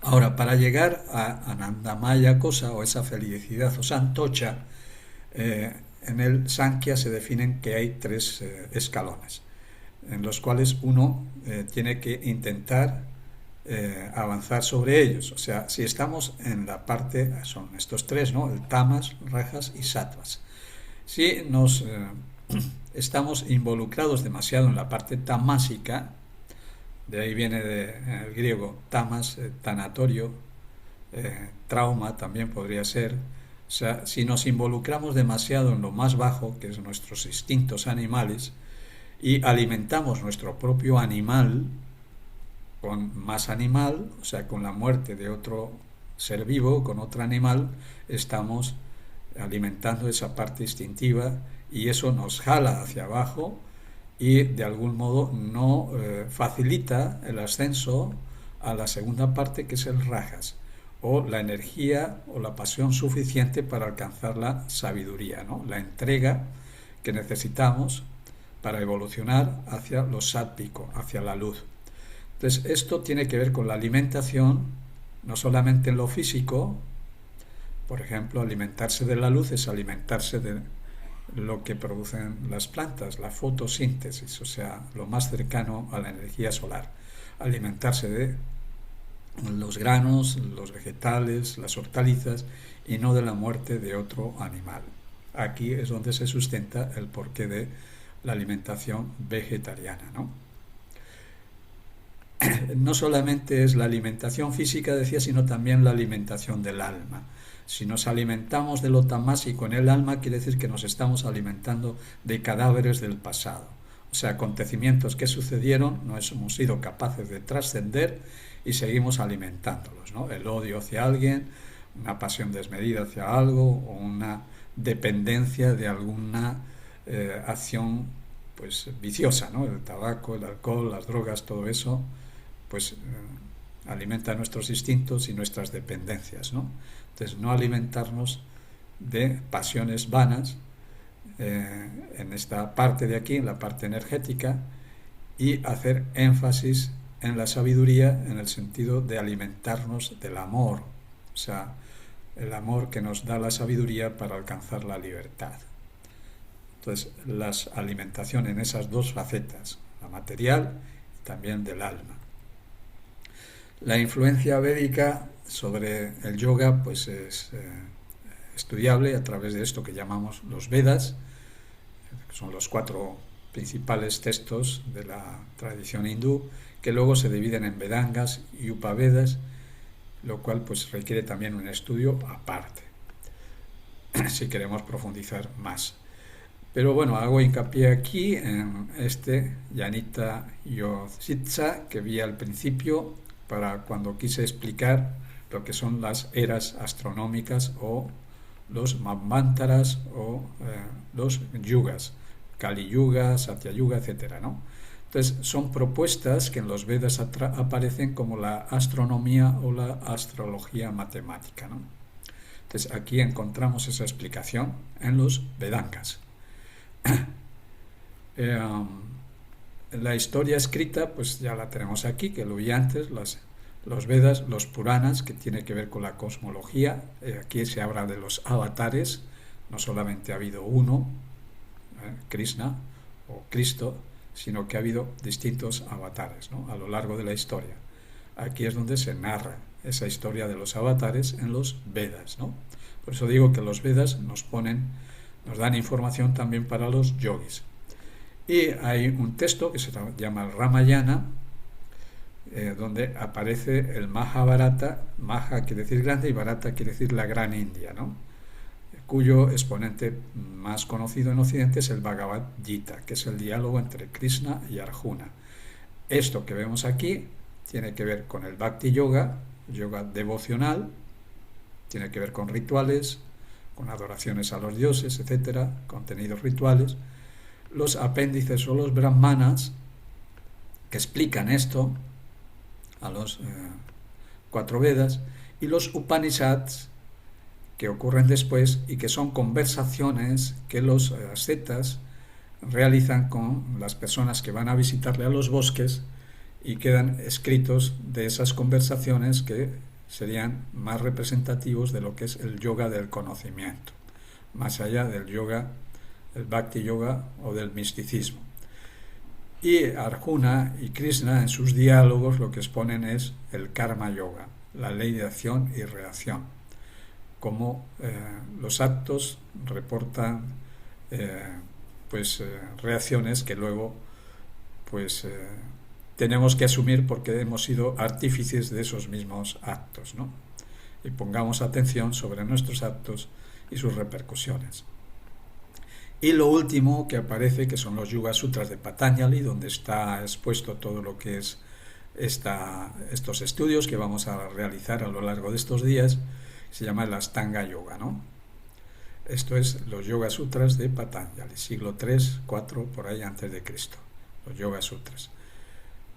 S1: Ahora, para llegar a Anandamaya Kosa, o esa felicidad o santocha, en el Sankhya se definen que hay 3 escalones, en los cuales uno tiene que intentar avanzar sobre ellos. O sea, si estamos en la parte, son estos 3, ¿no? El tamas, rajas y sattvas. Si nos estamos involucrados demasiado en la parte tamásica, de ahí viene el griego tamas, tanatorio, trauma también podría ser. O sea, si nos involucramos demasiado en lo más bajo, que es nuestros instintos animales, y alimentamos nuestro propio animal con más animal, o sea, con la muerte de otro ser vivo, con otro animal, estamos alimentando esa parte instintiva, y eso nos jala hacia abajo y de algún modo no facilita el ascenso a la segunda parte, que es el rajas, o la energía o la pasión suficiente para alcanzar la sabiduría, ¿no? La entrega que necesitamos para evolucionar hacia lo sátvico, hacia la luz. Entonces, esto tiene que ver con la alimentación, no solamente en lo físico, Por ejemplo, alimentarse de la luz es alimentarse de lo que producen las plantas, la fotosíntesis, o sea, lo más cercano a la energía solar. Alimentarse de los granos, los vegetales, las hortalizas y no de la muerte de otro animal. Aquí es donde se sustenta el porqué de la alimentación vegetariana, ¿no? No solamente es la alimentación física, decía, sino también la alimentación del alma. Si nos alimentamos de lo tamásico en el alma, quiere decir que nos estamos alimentando de cadáveres del pasado. O sea, acontecimientos que sucedieron, no hemos sido capaces de trascender y seguimos alimentándolos, ¿no? El odio hacia alguien, una pasión desmedida hacia algo o una dependencia de alguna acción pues viciosa, ¿no? El tabaco, el alcohol, las drogas, todo eso pues alimenta nuestros instintos y nuestras dependencias, ¿no? Entonces, no alimentarnos de pasiones vanas en esta parte de aquí, en la parte energética, y hacer énfasis en la sabiduría en el sentido de alimentarnos del amor, o sea, el amor que nos da la sabiduría para alcanzar la libertad. Entonces, la alimentación en esas dos facetas, la material y también del alma. La influencia védica sobre el yoga pues es estudiable a través de esto que llamamos los Vedas, que son los 4 principales textos de la tradición hindú, que luego se dividen en Vedangas y Upavedas, lo cual pues requiere también un estudio aparte, si queremos profundizar más. Pero bueno, hago hincapié aquí en este Yanita Yodhitsa que vi al principio para cuando quise explicar lo que son las eras astronómicas o los manvantaras o los yugas, Kali Yuga, Satya Yuga, etc., ¿no? Entonces, son propuestas que en los Vedas aparecen como la astronomía o la astrología matemática, ¿no? Entonces, aquí encontramos esa explicación en los Vedangas. La historia escrita, pues ya la tenemos aquí, que lo vi antes, los Vedas, los Puranas, que tiene que ver con la cosmología. Aquí se habla de los avatares, no solamente ha habido uno, Krishna o Cristo, sino que ha habido distintos avatares, ¿no?, a lo largo de la historia. Aquí es donde se narra esa historia de los avatares en los Vedas, ¿no? Por eso digo que los Vedas nos dan información también para los yogis. Y hay un texto que se llama el Ramayana, donde aparece el Mahabharata. Maha quiere decir grande y Bharata quiere decir la gran India, ¿no?, cuyo exponente más conocido en Occidente es el Bhagavad Gita, que es el diálogo entre Krishna y Arjuna. Esto que vemos aquí tiene que ver con el Bhakti Yoga, yoga devocional, tiene que ver con rituales, con adoraciones a los dioses, etcétera, contenidos rituales. Los apéndices o los brahmanas, que explican esto a los 4 Vedas, y los Upanishads, que ocurren después y que son conversaciones que los ascetas realizan con las personas que van a visitarle a los bosques, y quedan escritos de esas conversaciones que serían más representativos de lo que es el yoga del conocimiento, más allá del yoga, el Bhakti Yoga o del misticismo. Y Arjuna y Krishna en sus diálogos lo que exponen es el Karma Yoga, la ley de acción y reacción, como los actos reportan reacciones que luego tenemos que asumir porque hemos sido artífices de esos mismos actos, ¿no? Y pongamos atención sobre nuestros actos y sus repercusiones. Y lo último que aparece, que son los Yuga Sutras de Patanjali, donde está expuesto todo lo que es estos estudios que vamos a realizar a lo largo de estos días. Se llama el Ashtanga Yoga, ¿no? Esto es los Yoga Sutras de Patanjali, siglo III, IV, por ahí antes de Cristo, los Yoga Sutras.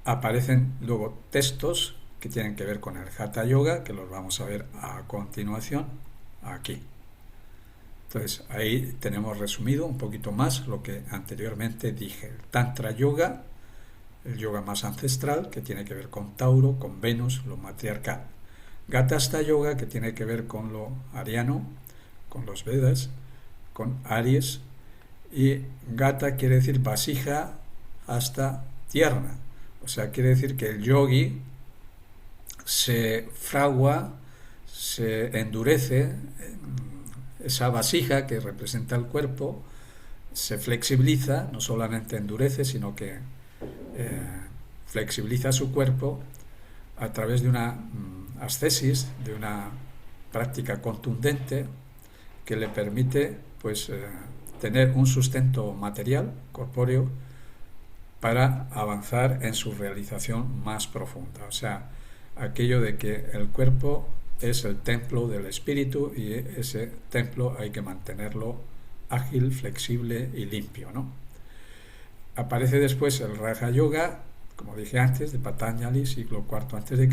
S1: Aparecen luego textos que tienen que ver con el Hatha Yoga, que los vamos a ver a continuación aquí. Entonces, ahí tenemos resumido un poquito más lo que anteriormente dije. El Tantra Yoga, el yoga más ancestral, que tiene que ver con Tauro, con Venus, lo matriarcal. Gatastha Yoga, que tiene que ver con lo ariano, con los Vedas, con Aries, y Gata quiere decir vasija hasta tierna. O sea, quiere decir que el yogi se fragua, se endurece, esa vasija que representa el cuerpo se flexibiliza, no solamente endurece, sino que flexibiliza su cuerpo a través de una ascesis, de una práctica contundente que le permite pues tener un sustento material, corpóreo, para avanzar en su realización más profunda. O sea, aquello de que el cuerpo es el templo del espíritu y ese templo hay que mantenerlo ágil, flexible y limpio, ¿no? Aparece después el Raja Yoga, como dije antes, de Patanjali, siglo IV a.C.,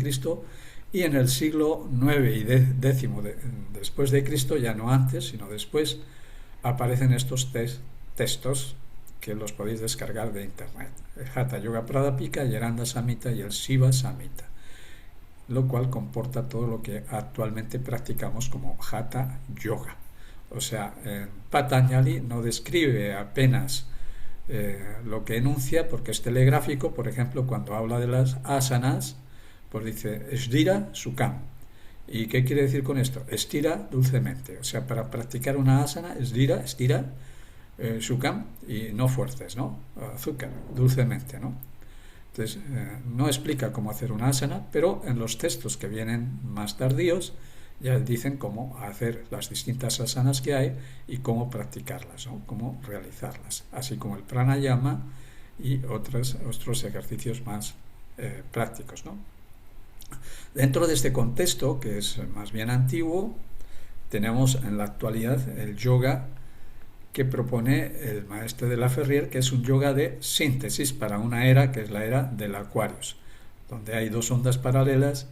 S1: y en el siglo IX y X después de Cristo, ya no antes, sino después, aparecen estos textos que los podéis descargar de internet: el Hatha Yoga Pradipika, el Yeranda Samhita y el Shiva Samhita, lo cual comporta todo lo que actualmente practicamos como Hatha Yoga. O sea, Patanjali no describe apenas lo que enuncia, porque es telegráfico. Por ejemplo, cuando habla de las asanas, pues dice Sdhira Sukham. ¿Y qué quiere decir con esto? Estira dulcemente. O sea, para practicar una asana, estira, Sukham, y no fuerces, ¿no? Azúcar, dulcemente, ¿no? Entonces, no explica cómo hacer una asana, pero en los textos que vienen más tardíos ya dicen cómo hacer las distintas asanas que hay y cómo practicarlas, ¿no? Cómo realizarlas, así como el pranayama y otros ejercicios más prácticos, ¿no? Dentro de este contexto, que es más bien antiguo, tenemos en la actualidad el yoga que propone el maestro de la Ferrier, que es un yoga de síntesis para una era que es la era del Aquarius, donde hay dos ondas paralelas,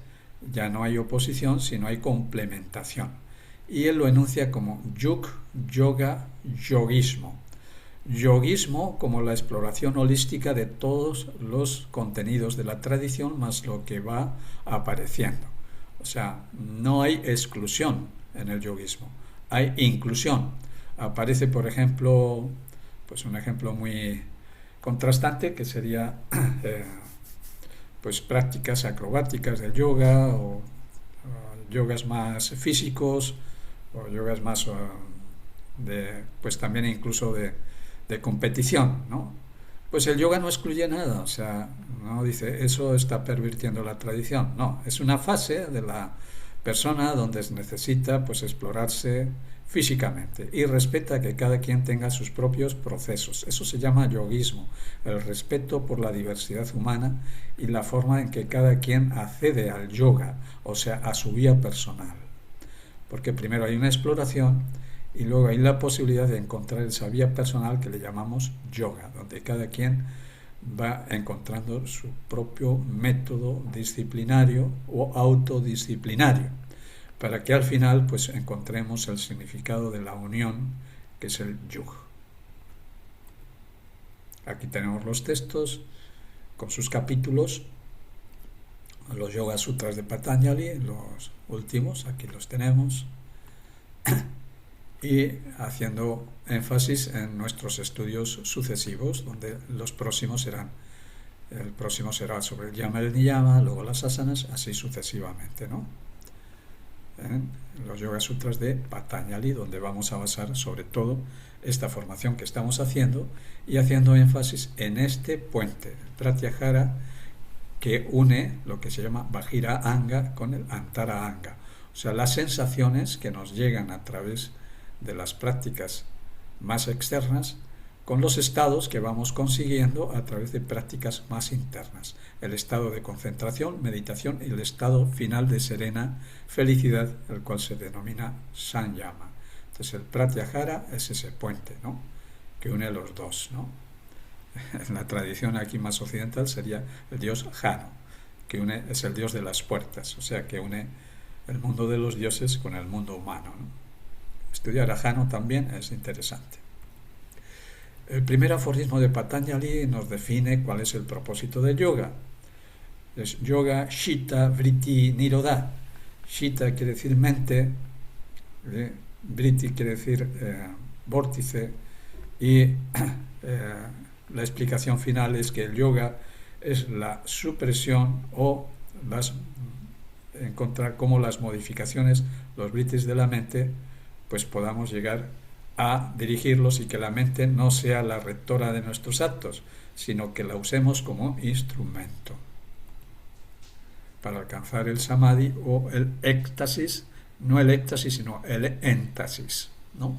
S1: ya no hay oposición, sino hay complementación. Y él lo enuncia como yug, yoga, yoguismo. Yoguismo como la exploración holística de todos los contenidos de la tradición más lo que va apareciendo. O sea, no hay exclusión en el yoguismo, hay inclusión. Aparece, por ejemplo, pues un ejemplo muy contrastante que sería pues prácticas acrobáticas del yoga o yogas más físicos o yogas más pues también incluso de competición, ¿no? Pues el yoga no excluye nada, o sea, no dice eso está pervirtiendo la tradición, no, es una fase de la persona donde necesita pues explorarse físicamente y respeta que cada quien tenga sus propios procesos. Eso se llama yoguismo, el respeto por la diversidad humana y la forma en que cada quien accede al yoga, o sea, a su vía personal. Porque primero hay una exploración y luego hay la posibilidad de encontrar esa vía personal que le llamamos yoga, donde cada quien va encontrando su propio método disciplinario o autodisciplinario, para que al final pues encontremos el significado de la unión, que es el yug. Aquí tenemos los textos con sus capítulos, los Yoga Sutras de Patanjali, los últimos, aquí los tenemos, y haciendo énfasis en nuestros estudios sucesivos, donde los próximos serán, el próximo será sobre el Yama y el Niyama, luego las asanas, así sucesivamente, ¿no? Los Yoga Sutras de Patanjali, donde vamos a basar sobre todo esta formación que estamos haciendo y haciendo énfasis en este puente, Pratyahara, que une lo que se llama Bajira Anga con el Antara Anga, o sea, las sensaciones que nos llegan a través de las prácticas más externas con los estados que vamos consiguiendo a través de prácticas más internas, el estado de concentración, meditación y el estado final de serena felicidad, el cual se denomina Sanyama. Entonces el Pratyahara es ese puente, ¿no?, que une los dos, ¿no? En la tradición aquí más occidental sería el dios Jano, que es el dios de las puertas, o sea, que une el mundo de los dioses con el mundo humano, ¿no? Estudiar a Jano también es interesante. El primer aforismo de Patanjali nos define cuál es el propósito del yoga. Es yoga, shita, vritti, nirodha. Shita quiere decir mente, Vritti quiere decir vórtice, y la explicación final es que el yoga es la supresión o encontrar cómo las modificaciones, los vrittis de la mente, pues podamos llegar a dirigirlos y que la mente no sea la rectora de nuestros actos, sino que la usemos como instrumento para alcanzar el samadhi o el éxtasis, no el éxtasis, sino el éntasis, ¿no?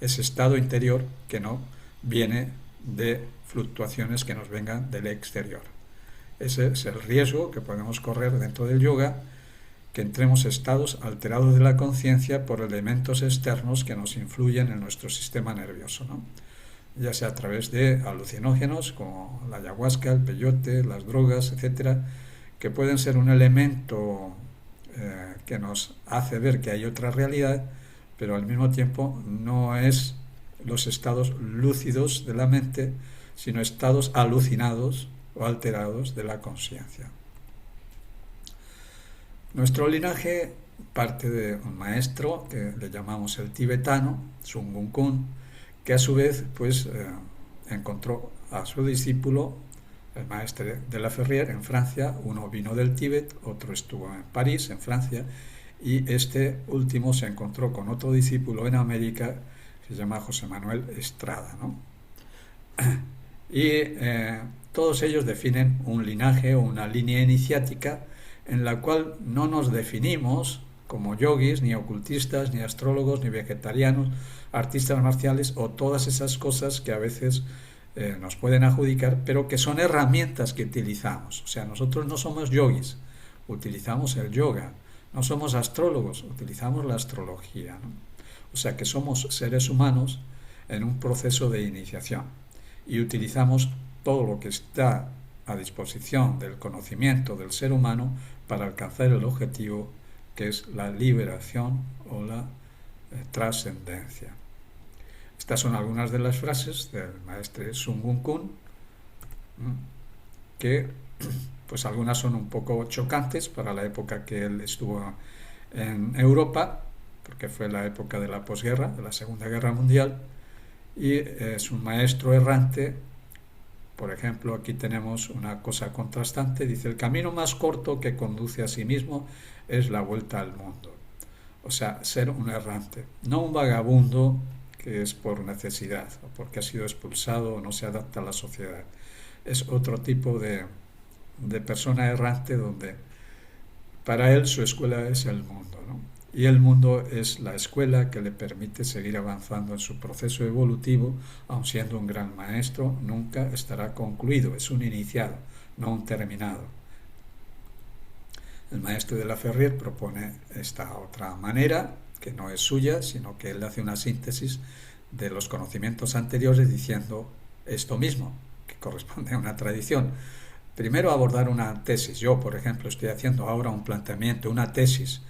S1: Ese estado interior que no viene de fluctuaciones que nos vengan del exterior. Ese es el riesgo que podemos correr dentro del yoga, que entremos estados alterados de la conciencia por elementos externos que nos influyen en nuestro sistema nervioso, ¿no? Ya sea a través de alucinógenos como la ayahuasca, el peyote, las drogas, etcétera, que pueden ser un elemento que nos hace ver que hay otra realidad, pero al mismo tiempo no es los estados lúcidos de la mente, sino estados alucinados o alterados de la conciencia. Nuestro linaje parte de un maestro que le llamamos el tibetano, Sun Wukong Kun, que a su vez pues encontró a su discípulo, el maestro de la Ferrière, en Francia. Uno vino del Tíbet, otro estuvo en París, en Francia, y este último se encontró con otro discípulo en América que se llama José Manuel Estrada, ¿no? Y todos ellos definen un linaje o una línea iniciática en la cual no nos definimos como yogis, ni ocultistas, ni astrólogos, ni vegetarianos, artistas marciales o todas esas cosas que a veces nos pueden adjudicar, pero que son herramientas que utilizamos. O sea, nosotros no somos yogis, utilizamos el yoga. No somos astrólogos, utilizamos la astrología, ¿no? O sea que somos seres humanos en un proceso de iniciación y utilizamos todo lo que está a disposición del conocimiento del ser humano para alcanzar el objetivo, que es la liberación o la trascendencia. Estas son algunas de las frases del maestro Sun Wukong Kun, que pues algunas son un poco chocantes para la época que él estuvo en Europa, porque fue la época de la posguerra, de la Segunda Guerra Mundial, y es un maestro errante. Por ejemplo, aquí tenemos una cosa contrastante, dice: el camino más corto que conduce a sí mismo es la vuelta al mundo. O sea, ser un errante, no un vagabundo que es por necesidad o porque ha sido expulsado o no se adapta a la sociedad. Es otro tipo de persona errante, donde para él su escuela es el mundo, ¿no? Y el mundo es la escuela que le permite seguir avanzando en su proceso evolutivo. Aun siendo un gran maestro, nunca estará concluido, es un iniciado, no un terminado. El maestro de la Ferrière propone esta otra manera, que no es suya, sino que él hace una síntesis de los conocimientos anteriores diciendo esto mismo, que corresponde a una tradición. Primero abordar una tesis. Yo, por ejemplo, estoy haciendo ahora un planteamiento, una tesis,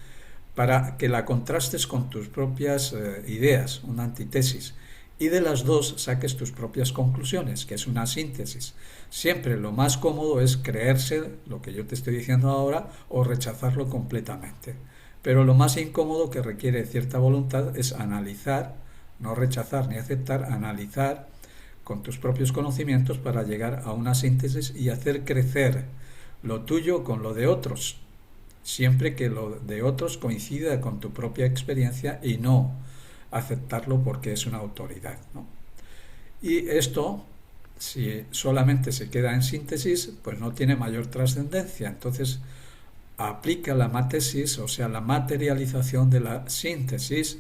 S1: para que la contrastes con tus propias ideas, una antitesis, y de las dos saques tus propias conclusiones, que es una síntesis. Siempre lo más cómodo es creerse lo que yo te estoy diciendo ahora o rechazarlo completamente. Pero lo más incómodo, que requiere cierta voluntad, es analizar, no rechazar ni aceptar, analizar con tus propios conocimientos para llegar a una síntesis y hacer crecer lo tuyo con lo de otros, siempre que lo de otros coincida con tu propia experiencia y no aceptarlo porque es una autoridad, ¿no? Y esto, si solamente se queda en síntesis, pues no tiene mayor trascendencia. Entonces aplica la matesis, o sea, la materialización de la síntesis.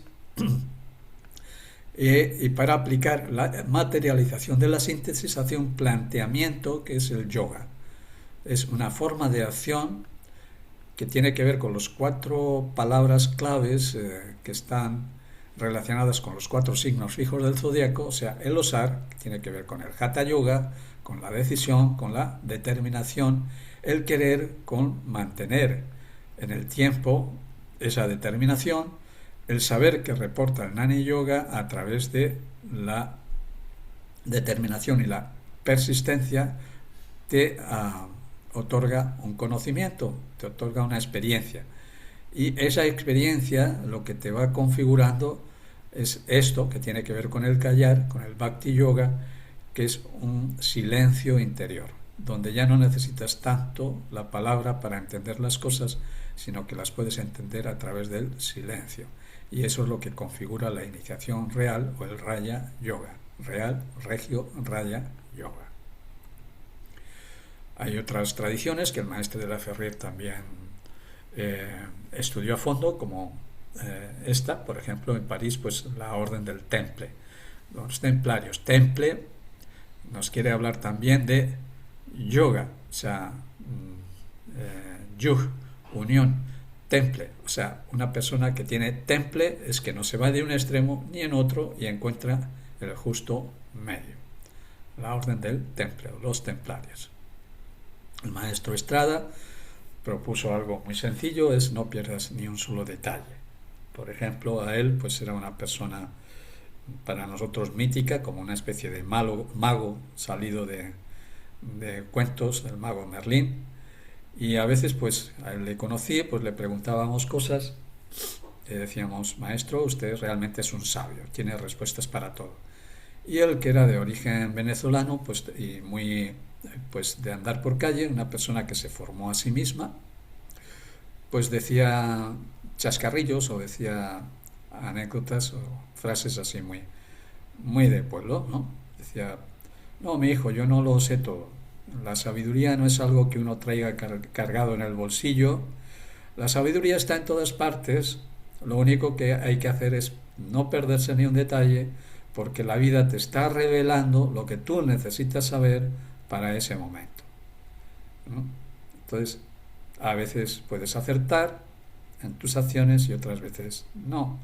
S1: Y para aplicar la materialización de la síntesis hace un planteamiento que es el yoga. Es una forma de acción que tiene que ver con las 4 palabras claves que están relacionadas con los 4 signos fijos del zodiaco. O sea, el osar, que tiene que ver con el hatha yoga, con la decisión, con la determinación, el querer, con mantener en el tiempo esa determinación, el saber que reporta el Jnana Yoga a través de la determinación y la persistencia te otorga un conocimiento, te otorga una experiencia. Y esa experiencia lo que te va configurando es esto que tiene que ver con el callar, con el Bhakti Yoga, que es un silencio interior, donde ya no necesitas tanto la palabra para entender las cosas, sino que las puedes entender a través del silencio. Y eso es lo que configura la iniciación real o el Raya Yoga. Real, regio, Raya Yoga. Hay otras tradiciones que el maestro de la Ferrier también estudió a fondo, como esta, por ejemplo, en París, pues la Orden del Temple, los templarios. Temple nos quiere hablar también de yoga, o sea, yug, unión, temple, o sea, una persona que tiene temple es que no se va de un extremo ni en otro y encuentra el justo medio. La Orden del Temple, los templarios. El maestro Estrada propuso algo muy sencillo, es no pierdas ni un solo detalle. Por ejemplo, a él pues era una persona para nosotros mítica, como una especie de mago salido de cuentos del mago Merlín, y a veces pues a él le conocí, pues le preguntábamos cosas, le decíamos, maestro, usted realmente es un sabio, tiene respuestas para todo. Y él, que era de origen venezolano, pues y muy pues de andar por calle, una persona que se formó a sí misma, pues decía chascarrillos o decía anécdotas o frases así muy de pueblo, ¿no? Decía, no, mi hijo, yo no lo sé todo. La sabiduría no es algo que uno traiga cargado en el bolsillo. La sabiduría está en todas partes. Lo único que hay que hacer es no perderse ni un detalle, porque la vida te está revelando lo que tú necesitas saber para ese momento, ¿no? Entonces, a veces puedes acertar en tus acciones y otras veces no.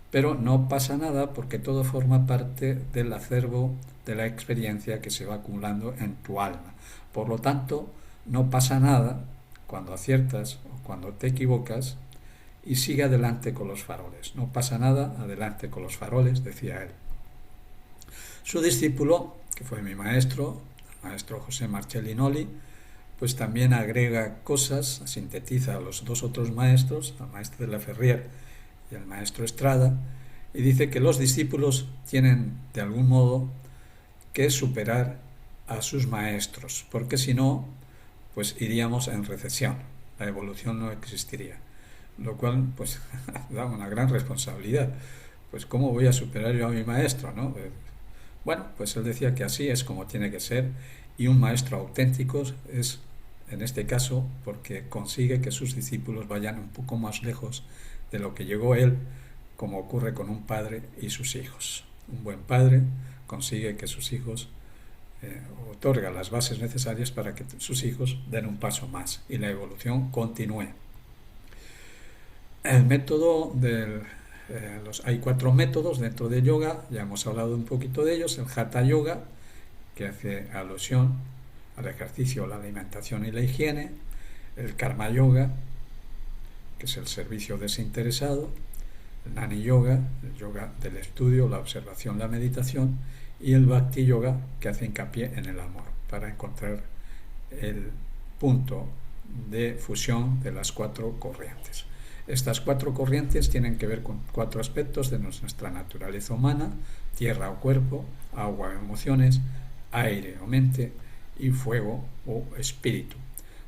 S1: Pero no pasa nada porque todo forma parte del acervo de la experiencia que se va acumulando en tu alma. Por lo tanto, no pasa nada cuando aciertas o cuando te equivocas y sigue adelante con los faroles. No pasa nada, adelante con los faroles, decía él. Su discípulo, que fue mi maestro, el maestro José Marcellinoli, pues también agrega cosas, sintetiza a los dos otros maestros, al maestro de la Ferrier y al maestro Estrada, y dice que los discípulos tienen de algún modo que superar a sus maestros, porque si no, pues iríamos en recesión, la evolución no existiría, lo cual pues da una gran responsabilidad. Pues ¿cómo voy a superar yo a mi maestro, no? Bueno, pues él decía que así es como tiene que ser, y un maestro auténtico es, en este caso, porque consigue que sus discípulos vayan un poco más lejos de lo que llegó él, como ocurre con un padre y sus hijos. Un buen padre consigue que sus hijos otorga las bases necesarias para que sus hijos den un paso más y la evolución continúe. El método del hay 4 métodos dentro de yoga, ya hemos hablado un poquito de ellos. El Hatha Yoga, que hace alusión al ejercicio, la alimentación y la higiene. El Karma Yoga, que es el servicio desinteresado. El Jnana Yoga, el yoga del estudio, la observación, la meditación. Y el Bhakti Yoga, que hace hincapié en el amor, para encontrar el punto de fusión de las 4 corrientes. Estas 4 corrientes tienen que ver con 4 aspectos de nuestra naturaleza humana: tierra o cuerpo, agua o emociones, aire o mente y fuego o espíritu.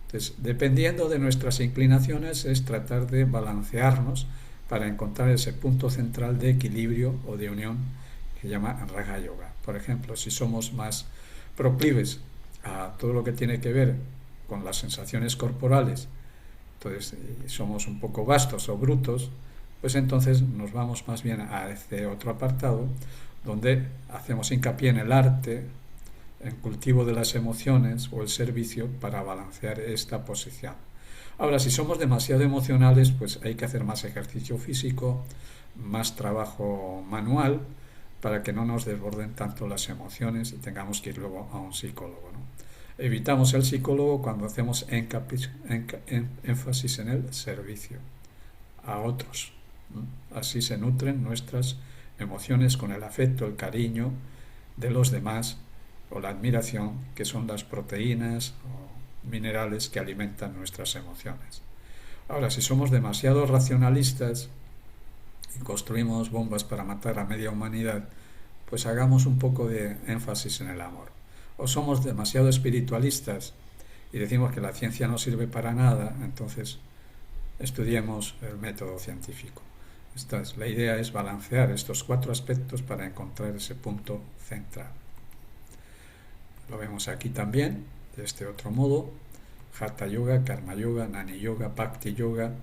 S1: Entonces, dependiendo de nuestras inclinaciones, es tratar de balancearnos para encontrar ese punto central de equilibrio o de unión que llama Raja Yoga. Por ejemplo, si somos más proclives a todo lo que tiene que ver con las sensaciones corporales, entonces somos un poco vastos o brutos, pues entonces nos vamos más bien a este otro apartado donde hacemos hincapié en el arte, en cultivo de las emociones o el servicio para balancear esta posición. Ahora, si somos demasiado emocionales, pues hay que hacer más ejercicio físico, más trabajo manual, para que no nos desborden tanto las emociones y tengamos que ir luego a un psicólogo, ¿no? Evitamos el psicólogo cuando hacemos énfasis en el servicio a otros, ¿no? Así se nutren nuestras emociones con el afecto, el cariño de los demás o la admiración, que son las proteínas o minerales que alimentan nuestras emociones. Ahora, si somos demasiado racionalistas y construimos bombas para matar a media humanidad, pues hagamos un poco de énfasis en el amor. O somos demasiado espiritualistas y decimos que la ciencia no sirve para nada, entonces estudiemos el método científico. La idea es balancear estos 4 aspectos para encontrar ese punto central. Lo vemos aquí también, de este otro modo: Hatha Yoga, Karma Yoga, Nani Yoga, Bhakti Yoga,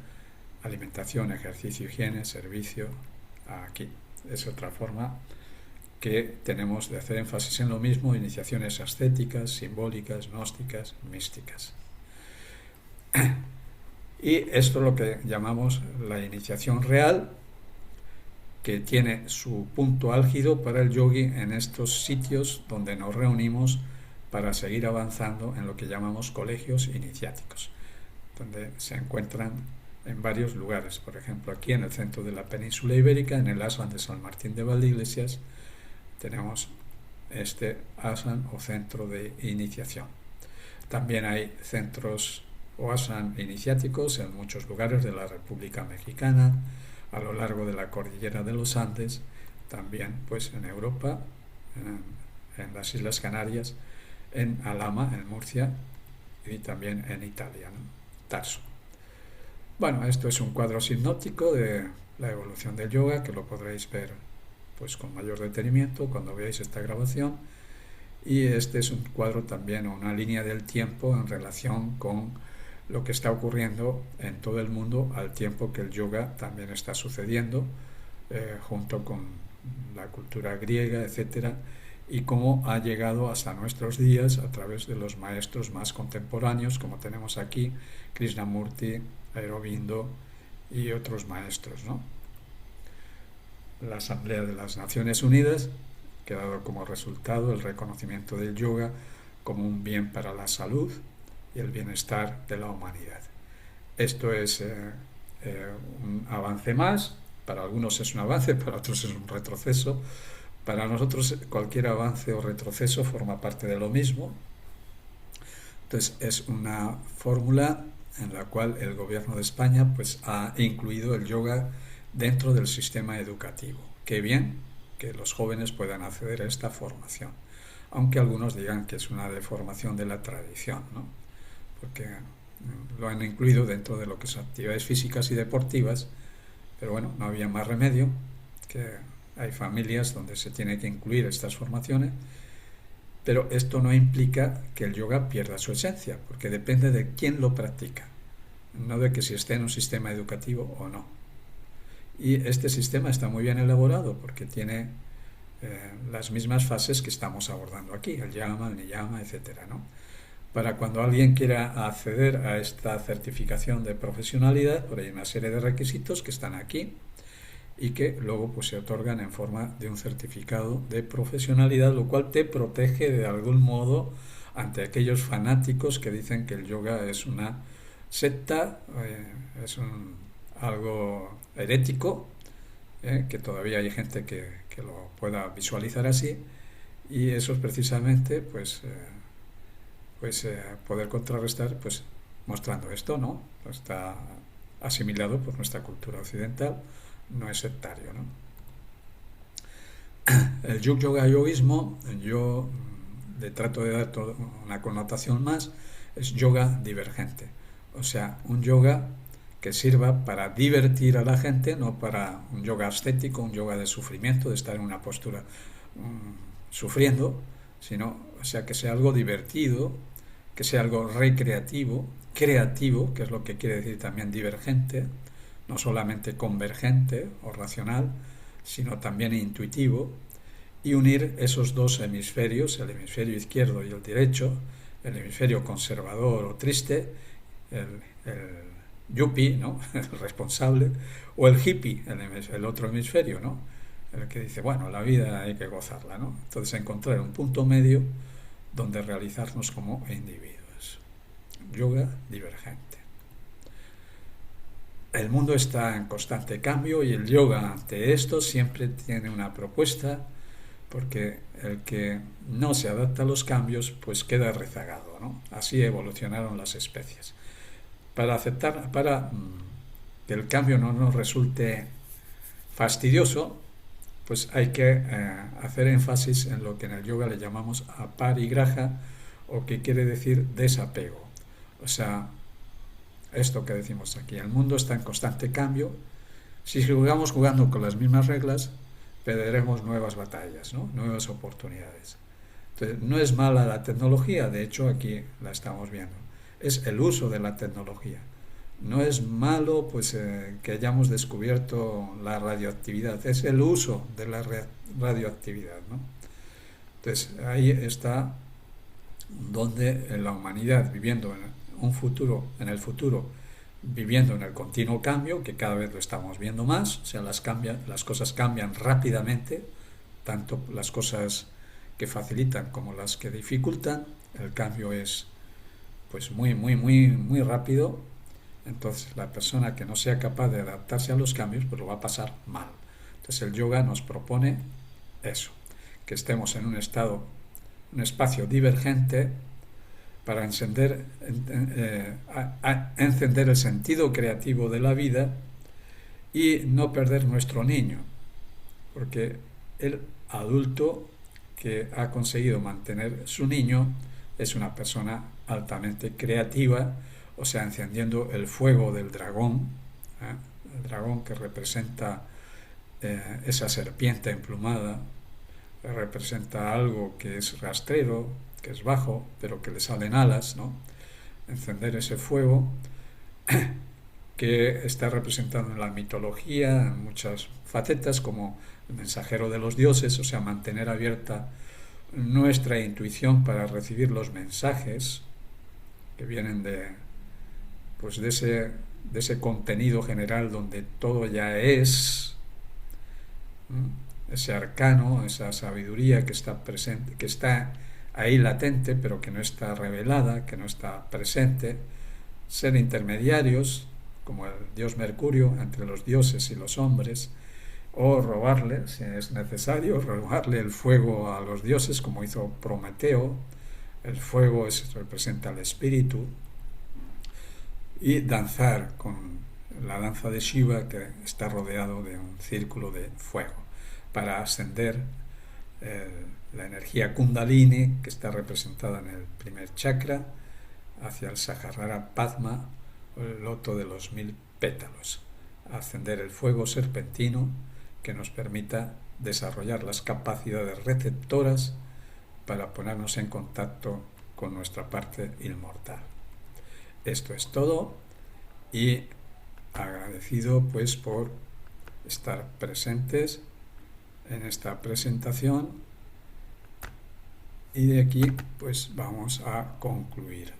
S1: alimentación, ejercicio, higiene, servicio. Aquí es otra forma que tenemos de hacer énfasis en lo mismo: iniciaciones ascéticas, simbólicas, gnósticas, místicas. Y esto es lo que llamamos la iniciación real, que tiene su punto álgido para el yogui en estos sitios donde nos reunimos para seguir avanzando en lo que llamamos colegios iniciáticos, donde se encuentran en varios lugares. Por ejemplo, aquí en el centro de la península ibérica, en el ashram de San Martín de Valdeiglesias, tenemos este ashram o centro de iniciación. También hay centros o ashram iniciáticos en muchos lugares de la República Mexicana, a lo largo de la cordillera de los Andes, también pues en Europa, en las Islas Canarias, en Alhama, en Murcia, y también en Italia, ¿no? Tarso. Bueno, esto es un cuadro sinóptico de la evolución del yoga, que lo podréis ver pues con mayor detenimiento cuando veáis esta grabación, y este es un cuadro también, una línea del tiempo en relación con lo que está ocurriendo en todo el mundo al tiempo que el yoga también está sucediendo, junto con la cultura griega, etcétera, y cómo ha llegado hasta nuestros días a través de los maestros más contemporáneos, como tenemos aquí, Krishnamurti, Aurobindo y otros maestros, ¿no? La Asamblea de las Naciones Unidas, que ha dado como resultado el reconocimiento del yoga como un bien para la salud y el bienestar de la humanidad. Esto es un avance más. Para algunos es un avance, para otros es un retroceso. Para nosotros cualquier avance o retroceso forma parte de lo mismo. Entonces es una fórmula en la cual el gobierno de España pues ha incluido el yoga dentro del sistema educativo. Qué bien que los jóvenes puedan acceder a esta formación, aunque algunos digan que es una deformación de la tradición, ¿no? Porque lo han incluido dentro de lo que son actividades físicas y deportivas, pero bueno, no había más remedio, que hay familias donde se tiene que incluir estas formaciones, pero esto no implica que el yoga pierda su esencia, porque depende de quién lo practica, no de que si esté en un sistema educativo o no. Y este sistema está muy bien elaborado porque tiene las mismas fases que estamos abordando aquí, el yama, el niyama, etcétera, ¿no? Para cuando alguien quiera acceder a esta certificación de profesionalidad, por ahí hay una serie de requisitos que están aquí y que luego pues se otorgan en forma de un certificado de profesionalidad, lo cual te protege de algún modo ante aquellos fanáticos que dicen que el yoga es una secta, es algo herético, que todavía hay gente que lo pueda visualizar así, y eso es precisamente poder contrarrestar pues mostrando esto, ¿no? Está asimilado por nuestra cultura occidental, no es sectario, ¿no? El yoga yoguismo, yo le trato de dar una connotación más, es yoga divergente, o sea, un yoga que sirva para divertir a la gente, no para un yoga ascético, un yoga de sufrimiento, de estar en una postura sufriendo, sino, o sea, que sea algo divertido, que sea algo recreativo, creativo, que es lo que quiere decir también divergente, no solamente convergente o racional, sino también intuitivo, y unir esos dos hemisferios, el hemisferio izquierdo y el derecho, el hemisferio conservador o triste, el yuppie, ¿no? El responsable, o el hippie, el otro hemisferio, ¿no? El que dice, bueno, la vida hay que gozarla, ¿no? Entonces encontrar un punto medio donde realizarnos como individuos. Yoga divergente. El mundo está en constante cambio y el yoga ante esto siempre tiene una propuesta, porque el que no se adapta a los cambios pues queda rezagado, ¿no? Así evolucionaron las especies. Para que el cambio no nos resulte fastidioso, pues hay que hacer énfasis en lo que en el yoga le llamamos aparigraha, o que quiere decir desapego. O sea, esto que decimos aquí, el mundo está en constante cambio. Si sigamos jugando con las mismas reglas, perderemos nuevas batallas, ¿no? Nuevas oportunidades. Entonces, no es mala la tecnología, de hecho aquí la estamos viendo. Es el uso de la tecnología. No es malo pues que hayamos descubierto la radioactividad, es el uso de la radioactividad, ¿no? Entonces ahí está donde la humanidad, viviendo en el futuro, viviendo en el continuo cambio, que cada vez lo estamos viendo más, o sea, las cosas cambian rápidamente, tanto las cosas que facilitan como las que dificultan. El cambio es pues muy rápido. Entonces la persona que no sea capaz de adaptarse a los cambios, pues lo va a pasar mal. Entonces el yoga nos propone eso, que estemos en un espacio divergente para encender el sentido creativo de la vida y no perder nuestro niño, porque el adulto que ha conseguido mantener su niño es una persona altamente creativa, o sea, encendiendo el fuego del dragón, el dragón que representa esa serpiente emplumada, representa algo que es rastrero, que es bajo, pero que le salen alas, ¿no? Encender ese fuego que está representado en la mitología, en muchas facetas, como el mensajero de los dioses, o sea, mantener abierta nuestra intuición para recibir los mensajes que vienen de ese contenido general donde todo ya es, ese arcano, esa sabiduría que está presente, que está ahí latente, pero que no está revelada, que no está presente. Ser intermediarios, como el dios Mercurio, entre los dioses y los hombres, o robarle, si es necesario, robarle el fuego a los dioses, como hizo Prometeo. El fuego representa el espíritu. Y danzar con la danza de Shiva, que está rodeado de un círculo de fuego, para ascender la energía Kundalini, que está representada en el primer chakra, hacia el Sahasrara Padma, el loto de los 1000 pétalos. Ascender el fuego serpentino que nos permita desarrollar las capacidades receptoras para ponernos en contacto con nuestra parte inmortal. Esto es todo, y agradecido pues por estar presentes en esta presentación, y de aquí pues vamos a concluir.